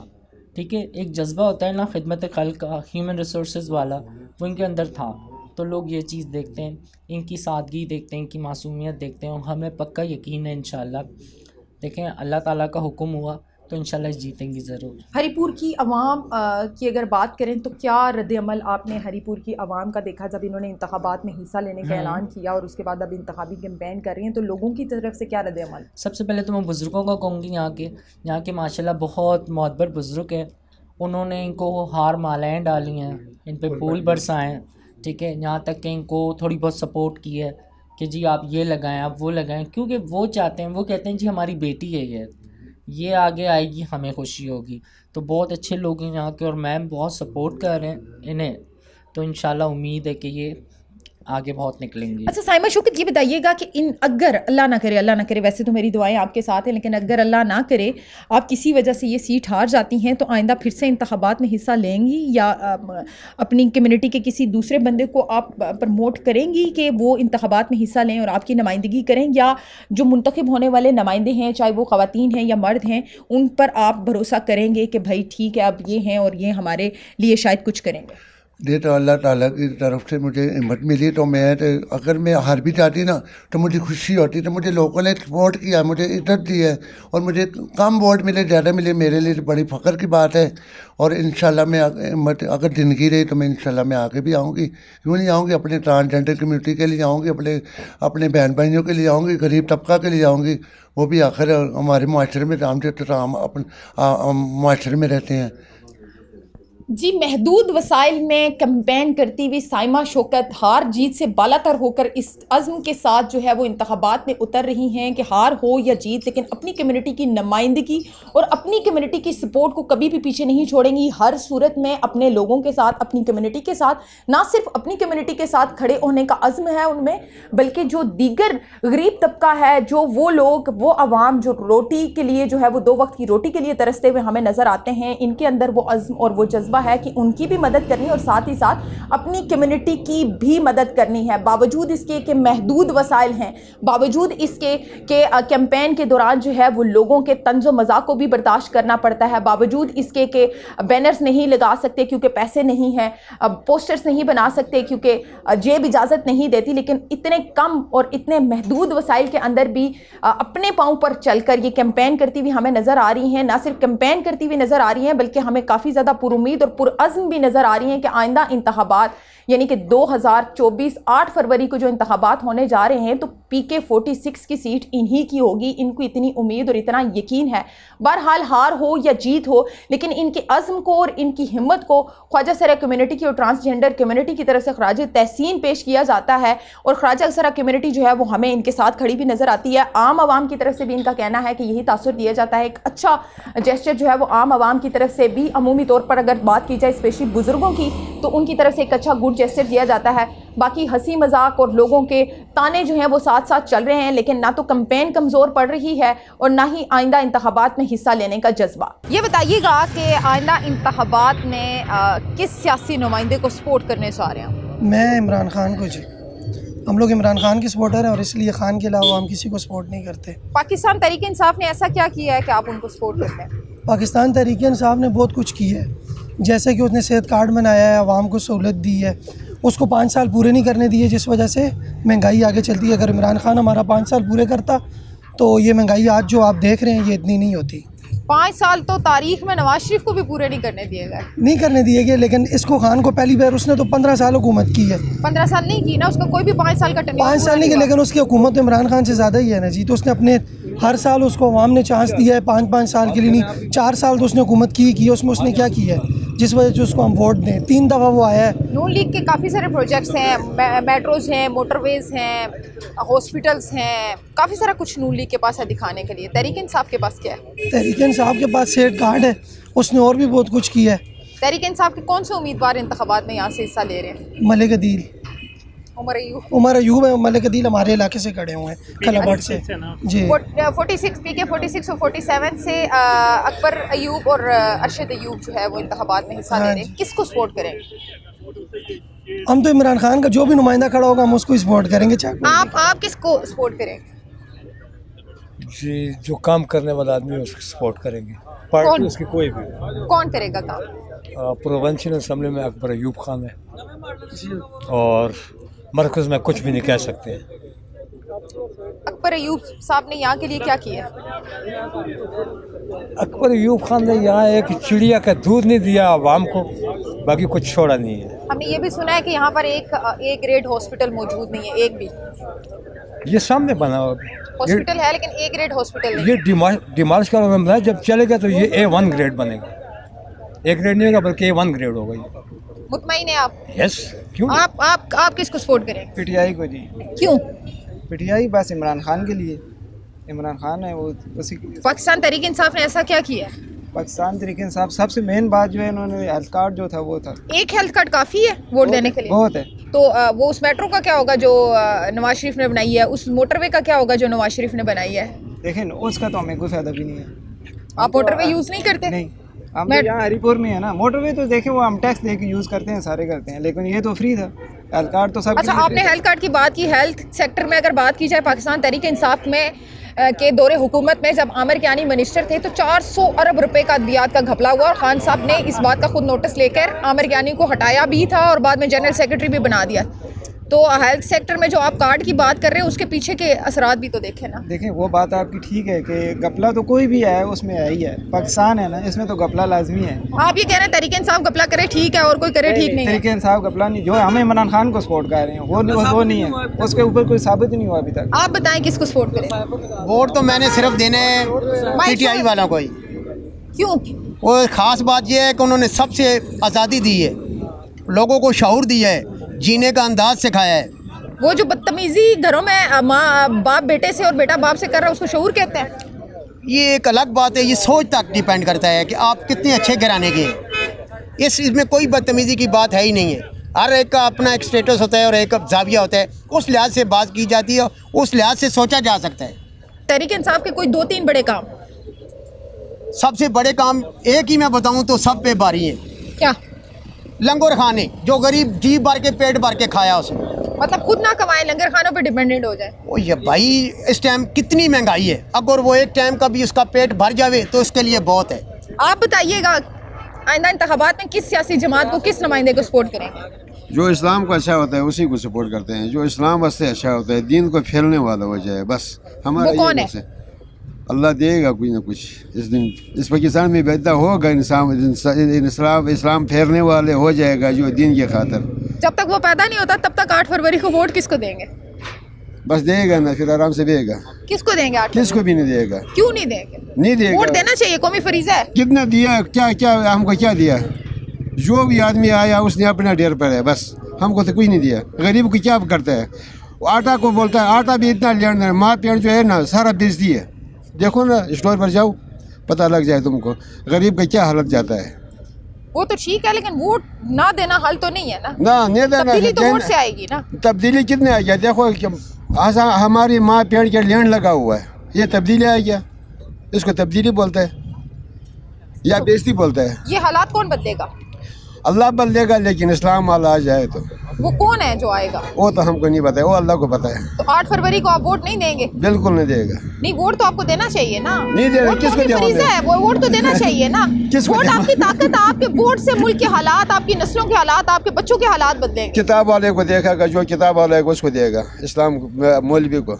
ठीक है। एक जज्बा होता है ना खिदमत खल्क का, ह्यूमन रिसोर्सेज वाला, वो इनके अंदर था। तो लोग ये चीज़ देखते हैं, इनकी सादगी देखते हैं, इनकी मासूमियत देखते हैं, और हमें पक्का यकीन है इंशाल्लाह, देखें अल्लाह ताला का हुक्म हुआ तो इंशाल्लाह जीतेंगी ज़रूर। हरीपुर की आवाम की अगर बात करें तो क्या रद्द-ए-अमल आपने हरीपुर की आवाम का देखा जब इन्होंने इंतखाबात में हिस्सा लेने का ऐलान किया और उसके बाद अब इंतखाबी कैंपेन कर रही हैं, तो लोगों की तरफ से क्या रद्द-ए-अमल? सबसे पहले तो मैं बुज़ुर्गों का कहूँगी, यहाँ के माशाल्लाह बहुत मोहब्बर बुज़ुर्ग हैं, उन्होंने इनको हार मालाएँ डाली हैं, इन पर फूल बरसाएँ, ठीक है। यहाँ तक कि इनको थोड़ी बहुत सपोर्ट की है कि जी आप ये लगाएं, आप वो लगाएं, क्योंकि वो चाहते हैं, वो कहते हैं जी हमारी बेटी है ये आगे आएगी, हमें खुशी होगी। तो बहुत अच्छे लोग हैं यहाँ के, और मैम बहुत सपोर्ट कर रहे हैं इन्हें, तो इंशाल्लाह उम्मीद है कि ये आगे बहुत निकलेंगी। अच्छा साइमा शौकत, ये बताइएगा कि इन अगर अल्लाह ना करे, वैसे तो मेरी दुआएं आपके साथ हैं, लेकिन अगर अल्लाह ना करे आप किसी वजह से ये सीट हार जाती हैं, तो आइंदा फिर से इंतखाबात में हिस्सा लेंगी या अपनी कम्युनिटी के किसी दूसरे बंदे को आप प्रमोट करेंगी कि वो इंतखाबात में हिस्सा लें और आपकी नुमाइंदगी करें, या जो मुंतखब होने वाले नुमाइंदे हैं, चाहे वो ख़वातीन हैं या मर्द हैं, उन पर आप भरोसा करेंगे कि भाई ठीक है अब ये हैं और ये हमारे लिए शायद कुछ करेंगे? ये तो अल्लाह ताला की तरफ से मुझे हिम्मत मिली, तो मैं तो अगर मैं हार भी जाती ना तो मुझे खुशी होती, तो मुझे लोगों ने सपोर्ट किया, मुझे इज्जत दी है, और मुझे कम वोट मिले ज़्यादा मिले मेरे लिए बड़ी फ़ख्र की बात है। और इंशाल्लाह मैं अगर ज़िंदगी रही तो मैं इंशाल्लाह मैं आगे भी आऊँगी, क्यों नहीं आऊँगी, अपने ट्रांसजेंडर कम्यूनिटी के लिए आऊँगी, अपने बहन भाइयों के लिए आऊँगी, गरीब तबका के लिए आऊँगी, वो भी आखिर हमारे मुआशरे में राम मुआशरे में रहते हैं। जी, महदूद वसाइल में कैंपेन करती हुई साइमा शौकत हार जीत से बालातर होकर इस अज़्म के साथ जो है वो इंतखाबात में उतर रही हैं कि हार हो या जीत, लेकिन अपनी कम्युनिटी की नुमाइंदगी और अपनी कम्युनिटी की सपोर्ट को कभी भी पीछे नहीं छोड़ेंगी। हर सूरत में अपने लोगों के साथ, अपनी कम्युनिटी के साथ, ना सिर्फ अपनी कम्युनिटी के साथ खड़े होने का अज़्म है उनमें, बल्कि जो दीगर गरीब तबका है, जो वो लोग, वो आवाम जो रोटी के लिए जो है वो 2 वक्त की रोटी के लिए तरसते हुए हमें नज़र आते हैं, इनके अंदर वो अज़्म और वो जज्बा जज्बा है कि उनकी भी मदद करनी है और साथ ही साथ अपनी कम्युनिटी की भी मदद करनी है। बावजूद इसके कि महदूद वसाइल हैं, बावजूद इसके कि कैंपेन के दौरान जो है वो लोगों के तंज़ो मज़ाक को भी बर्दाश्त करना पड़ता है, बावजूद इसके कि बैनर्स नहीं लगा सकते क्योंकि पैसे नहीं हैं, पोस्टर्स नहीं बना सकते क्योंकि जेब इजाज़त नहीं देती, लेकिन इतने कम और इतने महदूद वसाइल के अंदर भी अपने पाँव पर चलकर ये कैंपेन करती हुई हमें नज़र आ रही हैं। ना सिर्फ कैंपेन करती हुई नज़र आ रही हैं बल्कि हमें काफ़ी ज़्यादा पुरुमीद और पुरअज़्म भी नज़र आ रही हैं कि आइंदा इंतखाबात यानी कि 2024 8 फरवरी को जो इंतखाबात होने जा रहे हैं तो PK 46 की सीट इन्हीं की होगी। इनको इतनी उम्मीद और इतना यकीन है। बहरहाल हार हो या जीत हो, लेकिन इनके अज़्म को और इनकी हिम्मत को ख्वाजा सरा कम्युनिटी की और ट्रांसजेंडर कम्युनिटी की तरफ से खराज तहसीन पेश किया जाता है और ख्वाजा सरा कम्युनिटी जो है वो हमें इनके साथ खड़ी भी नज़र आती है। आम आवाम की तरफ से भी इनका कहना है कि यही तासुर दिया जाता है। एक अच्छा जेस्चर जो है वो आम आवाम की तरफ से भी अमूमी तौर पर अगर बात की जाए स्पेशली बुज़ुर्गों की तो उनकी तरफ से एक अच्छा गुड जेस्चर दिया जाता है। बाकी हंसी मजाक और लोगों के ताने जो हैं वो साथ साथ चल रहे हैं, लेकिन ना तो कैंपेन कमज़ोर पड़ रही है और ना ही आइंदा इंतखाबात में हिस्सा लेने का जज्बा। ये बताइएगा कि आइंदा इंतखाबात में किस सियासी नुमाइंदे को सपोर्ट करने जा रहे हैं? मैं इमरान खान को। जी, हम लोग इमरान खान के सपोर्टर हैं और इसलिए खान के अलावा हम किसी को सपोर्ट नहीं करते। पाकिस्तान तहरीक इंसाफ ने ऐसा क्या किया है कि आप उनको सपोर्ट करते हैं? पाकिस्तान तहरीक इंसाफ ने बहुत कुछ किया है, जैसे कि उसने सेहत कार्ड बनाया है, आवाम को सहूलत दी है, उसको 5 साल पूरे नहीं करने दिए जिस वजह से महंगाई आगे चलती है। अगर इमरान खान हमारा 5 साल पूरे करता तो ये महंगाई आज जो आप देख रहे हैं ये इतनी नहीं होती। 5 साल तो तारीख में नवाज शरीफ को भी पूरे नहीं करने दिए गए, लेकिन इसको खान को पहली बार उसने तो 15 साल हुकूमत की है। 15 साल नहीं की ना, उसका कोई भी 5 साल का टेन्योर 5 साल नहीं की, लेकिन उसकी हुकूमत इमरान खान से ज़्यादा ही है ना जी। तो उसने अपने हर साल उसको अवाम ने चांस दिया है, 5-5 साल के लिए नहीं, 4 साल तो उसने हुकूमत की उसमें उसने क्या किया है जिस वजह से उसको हम वोट दें। 3 दफ़ा वो आया है। नून लीग के काफ़ी सारे प्रोजेक्ट्स हैं, मेट्रोज़ हैं, मोटरवेज़ हैं, हॉस्पिटल्स हैं, काफ़ी सारा कुछ नून लीग के पास है दिखाने के लिए। तहरीक इंसाफ के पास क्या है? तहरीक इंसाफ के पास सेहत कार्ड है, उसने और भी बहुत कुछ किया है। तहरीक इंसाफ के कौन से उम्मीदवार इंतखाबात में यहाँ से हिस्सा ले रहे हैं? मलिक अदील, उमर अयूब है। मलिक अदील हमारे इलाके से खड़े हुए हैं, खलाबट से जी। 46 PK 46 और 47 से अकबर अयूब और अरशद अयूब जो है वो इंतखाबात में हिस्सा ले रहे हैं। किसको सपोर्ट करेंगे? हम तो इमरान खान का जो भी नुमाइंदा खड़ा होगा हम उसको सपोर्ट करेंगे। आप किसको सपोर्ट करेंगे? जी, जो काम करने वाला आदमी उसको सपोर्ट करेंगे, पार्टी उसकी कोई भी। कौन करेगा काम? प्रोविंशियल असम्बली में अकबर अयूब खान है और मरकज़ में कुछ भी नहीं कह सकते हैं। अकबर अयूब साहब ने यहाँ के लिए क्या किया? अकबर अयूब खान ने यहाँ एक चिड़िया का दूध नहीं दिया आवाम को, बाकी कुछ छोड़ा नहीं है। हमने ये भी सुना है कि यहाँ पर एक A ग्रेड हॉस्पिटल मौजूद नहीं है, एक भी। ये सामने बना हॉस्पिटल है लेकिन A ग्रेड हॉस्पिटल नहीं। ये डिमालिश का मामला है, जब चलेगा तो ये A1 ग्रेड बनेगा। A ग्रेड नहीं होगा बल्कि A1 ग्रेड होगा। मुतमईन है आप? यस। क्यों? आप किसको सपोर्ट करें? PTI को जी। क्यों? PTI बस इमरान खान के लिए। इमरान खान है वो उसी। पाकिस्तान तहरीक इंसाफ ने ऐसा क्या किया? पाकिस्तान तहरीक इंसाफ सबसे मेन बात जो है इन्होंने हेल्थ कार्ड जो था वो था। एक हेल्थ कार्ड काफ़ी है वोट देने के लिए? बहुत है। तो वो उस मेट्रो का क्या होगा जो नवाज शरीफ ने बनाई है? उस मोटरवे का क्या होगा जो नवाज शरीफ ने बनाई है? देखें उसका तो हमें कोई फायदा भी नहीं है। आप मोटरवे यूज़ नहीं करते? नहीं, हम तो यहाँ हरीपुर में है ना। मोटरवे तो देखें वो हम टैक्स दे के यूज़ करते हैं, सारे करते हैं, लेकिन ये तो फ्री था। हेल्थ कार्ड तो सब। अच्छा, आपने हेल्थ कार्ड की बात की। हेल्थ सेक्टर में अगर बात की जाए पाकिस्तान तहरीक इंसाफ में के दौरे हुकूमत में जब आमिर कियानी मिनिस्टर थे तो 400 अरब रुपए का अद्वियात का घपला हुआ और खान साहब ने इस बात का खुद नोटिस लेकर आमिर कियानी को हटाया भी था और बाद में जनरल सेक्रेटरी भी बना दिया। तो हेल्थ सेक्टर में जो आप कार्ड की बात कर रहे हैं उसके पीछे के असरात भी तो देखें ना। देखें वो बात आपकी ठीक है कि घपला तो कोई भी है उसमें है ही है। पाकिस्तान है ना, इसमें तो घपला लाजमी है। आप ये कह रहे हैं तहरीक इंसाफ घपला करे ठीक है और कोई करे ठीक नहीं है? तहरीक इंसाफ घपला नहीं, जो हमें इमरान खान को सपोर्ट कर रहे हैं वो नहीं है, उसके ऊपर कोई साबित नहीं हुआ अभी तक। आप बताएं किसको सपोर्ट करें? वोट तो मैंने सिर्फ देने PTI वालों को ही। क्यों? और ख़ास बात यह है कि उन्होंने सबसे आज़ादी दी है, लोगों को शऊर दिया है, जीने का अंदाज सिखाया है। वो जो बदतमीजी घरों में माँ बाप बेटे से और बेटा बाप से कर रहा है उसको शऊर कहते हैं? ये एक अलग बात है, ये सोच तक डिपेंड करता है कि आप कितने अच्छे घराने के हैं। इसमें कोई बदतमीजी की बात है ही नहीं है। हर एक का अपना एक स्टेटस होता है और एक जाविया होता है, उस लिहाज से बात की जाती है, उस लिहाज से सोचा जा सकता है। तहरीक इंसाफ के कोई 2-3 बड़े काम? सबसे बड़े काम एक ही मैं बताऊं तो सब पे भारी है। क्या? लंगर खाने, जो गरीब जी भर के पेट भर के खाया उसने। मतलब खुद ना कमाए, लंगर खानों पे डिपेंडेंट हो जाए। ओ ये भाई इस टाइम कितनी महंगाई है, अगर वो एक टाइम का भी उसका पेट भर जावे तो उसके लिए बहुत है। आप बताइएगा आइंदा इंतखाबात में किस सियासी जमात को, किस नुमाइंदे को सपोर्ट करेंगे? जो इस्लाम को अच्छा होता है उसी को सपोर्ट करते हैं, जो इस्लाम वास्ते अच्छा होता है, दीन को फैलने वाला हो जाए, बस हमारा वो कौन है? अल्लाह देगा कुछ ना कुछ इस दिन। इस पाकिस्तान में पैदा होगा इस्लाम फेरने वाले हो जाएगा जो दीन के खातर। जब तक वो पैदा नहीं होता तब तक 8 फरवरी को वोट किसको देंगे? बस देगा ना, फिर आराम से देगा। किसको देंगे? 8 किसको भी नहीं देगा। क्यों नहीं देंगे? नहीं देगा। वोट देना चाहिए, कौमी फरीजा है। कितना दिया, क्या क्या हमको क्या दिया? जो भी आदमी आया उसने अपना ढेर पर है, बस हमको तो कुछ नहीं दिया। गरीब को क्या करता है? आटा को बोलता है, आटा भी इतना लेना है, माँ पेड़ जो है ना सारा बेचती है। देखो ना स्टोर पर जाओ, पता लग जाए तुमको गरीब का क्या हालत जाता है। वो तो ठीक है, लेकिन वोट ना देना हल तो नहीं है ना। नहीं देना, तब्दीली तो वोट से आएगी ना। तब्दीली कितने आ गया? देखो हमारी माँ पेड़ के लैंड लगा हुआ है, ये तब्दीली आ गया। इसको तब्दीली बोलता है या बेइज्जती बोलता है? ये हालात कौन बदलेगा? अल्लाह बदलेगा, लेकिन इस्लाम वाला आ जाए तो। वो कौन है जो आएगा? वो तो हमको नहीं पता है, वो अल्लाह को पता है। तो 8 फरवरी को आप वोट नहीं देंगे? बिल्कुल नहीं देगा। नहीं, वोट तो आपको देना चाहिए ना। नहीं देगा, किसको फरीजा है, वो वोट तो देना चाहिए ना। वोट आपकी ताकत है, आपके वोट से मुल्क के हालात, आपकी नस्लों के हालात, आपके बच्चों के हालात बदलेंगे। किताब वाले को देखेगा, जो किताब वाला है उसको देगा, इस्लाम मौलवी को।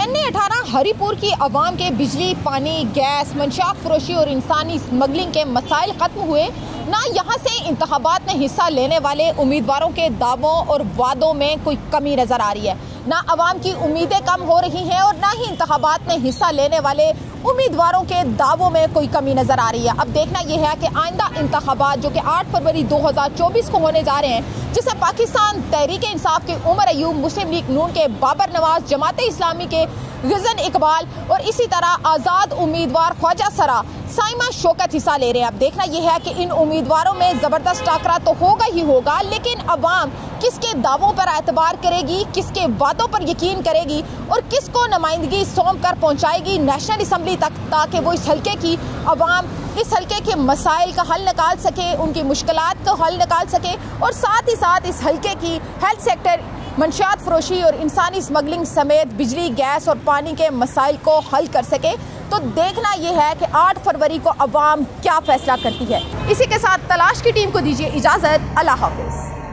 NA-18 हरीपुर की आवाम के बिजली, पानी, गैस, मंशियात फरोशी और इंसानी स्मगलिंग के मसाइल खत्म हुए ना। यहाँ से इंतखाबात में हिस्सा लेने वाले उम्मीदवारों के दावों और वादों में कोई कमी नजर आ रही है। ना आवाम की उम्मीदें कम हो रही हैं और ना ही इंतखाबात में हिस्सा लेने वाले उम्मीदवारों के दावों में कोई कमी नजर आ रही है। अब देखना यह है कि आइंदा इंतखाबात जो कि 8 फरवरी 2024 को होने जा रहे हैं, जिसे पाकिस्तान तहरीक इंसाफ के उमर अयूब, मुस्लिम लीग नून के बाबर नवाज, जमात इस्लामी के गिजन इकबाल और इसी तरह आज़ाद उम्मीदवार ख्वाजा सरा, साइमा शौकत हिस्सा ले रहे हैं। अब देखना यह है कि इन उम्मीदवारों में ज़बरदस्त टाकरा तो होगा ही होगा, लेकिन अवाम किसके दावों पर एतबार करेगी, किसके वादों पर यकीन करेगी और किसको नुमाइंदगी सौंप कर पहुँचाएगी नेशनल असम्बली तक, ताकि वो इस हल्के की अवाम इस हल्के के मसाइल का हल निकाल सके, उनकी मुश्किलात का हल निकाल सके और साथ ही साथ इस हल्के की हेल्थ सेक्टर, मंशियात फरोशी और इंसानी स्मगलिंग समेत बिजली, गैस और पानी के मसाइल को हल कर सके। तो देखना यह है कि 8 फरवरी को अवाम क्या फैसला करती है। इसी के साथ तलाश की टीम को दीजिए इजाज़त। अल्लाह हाफिज़।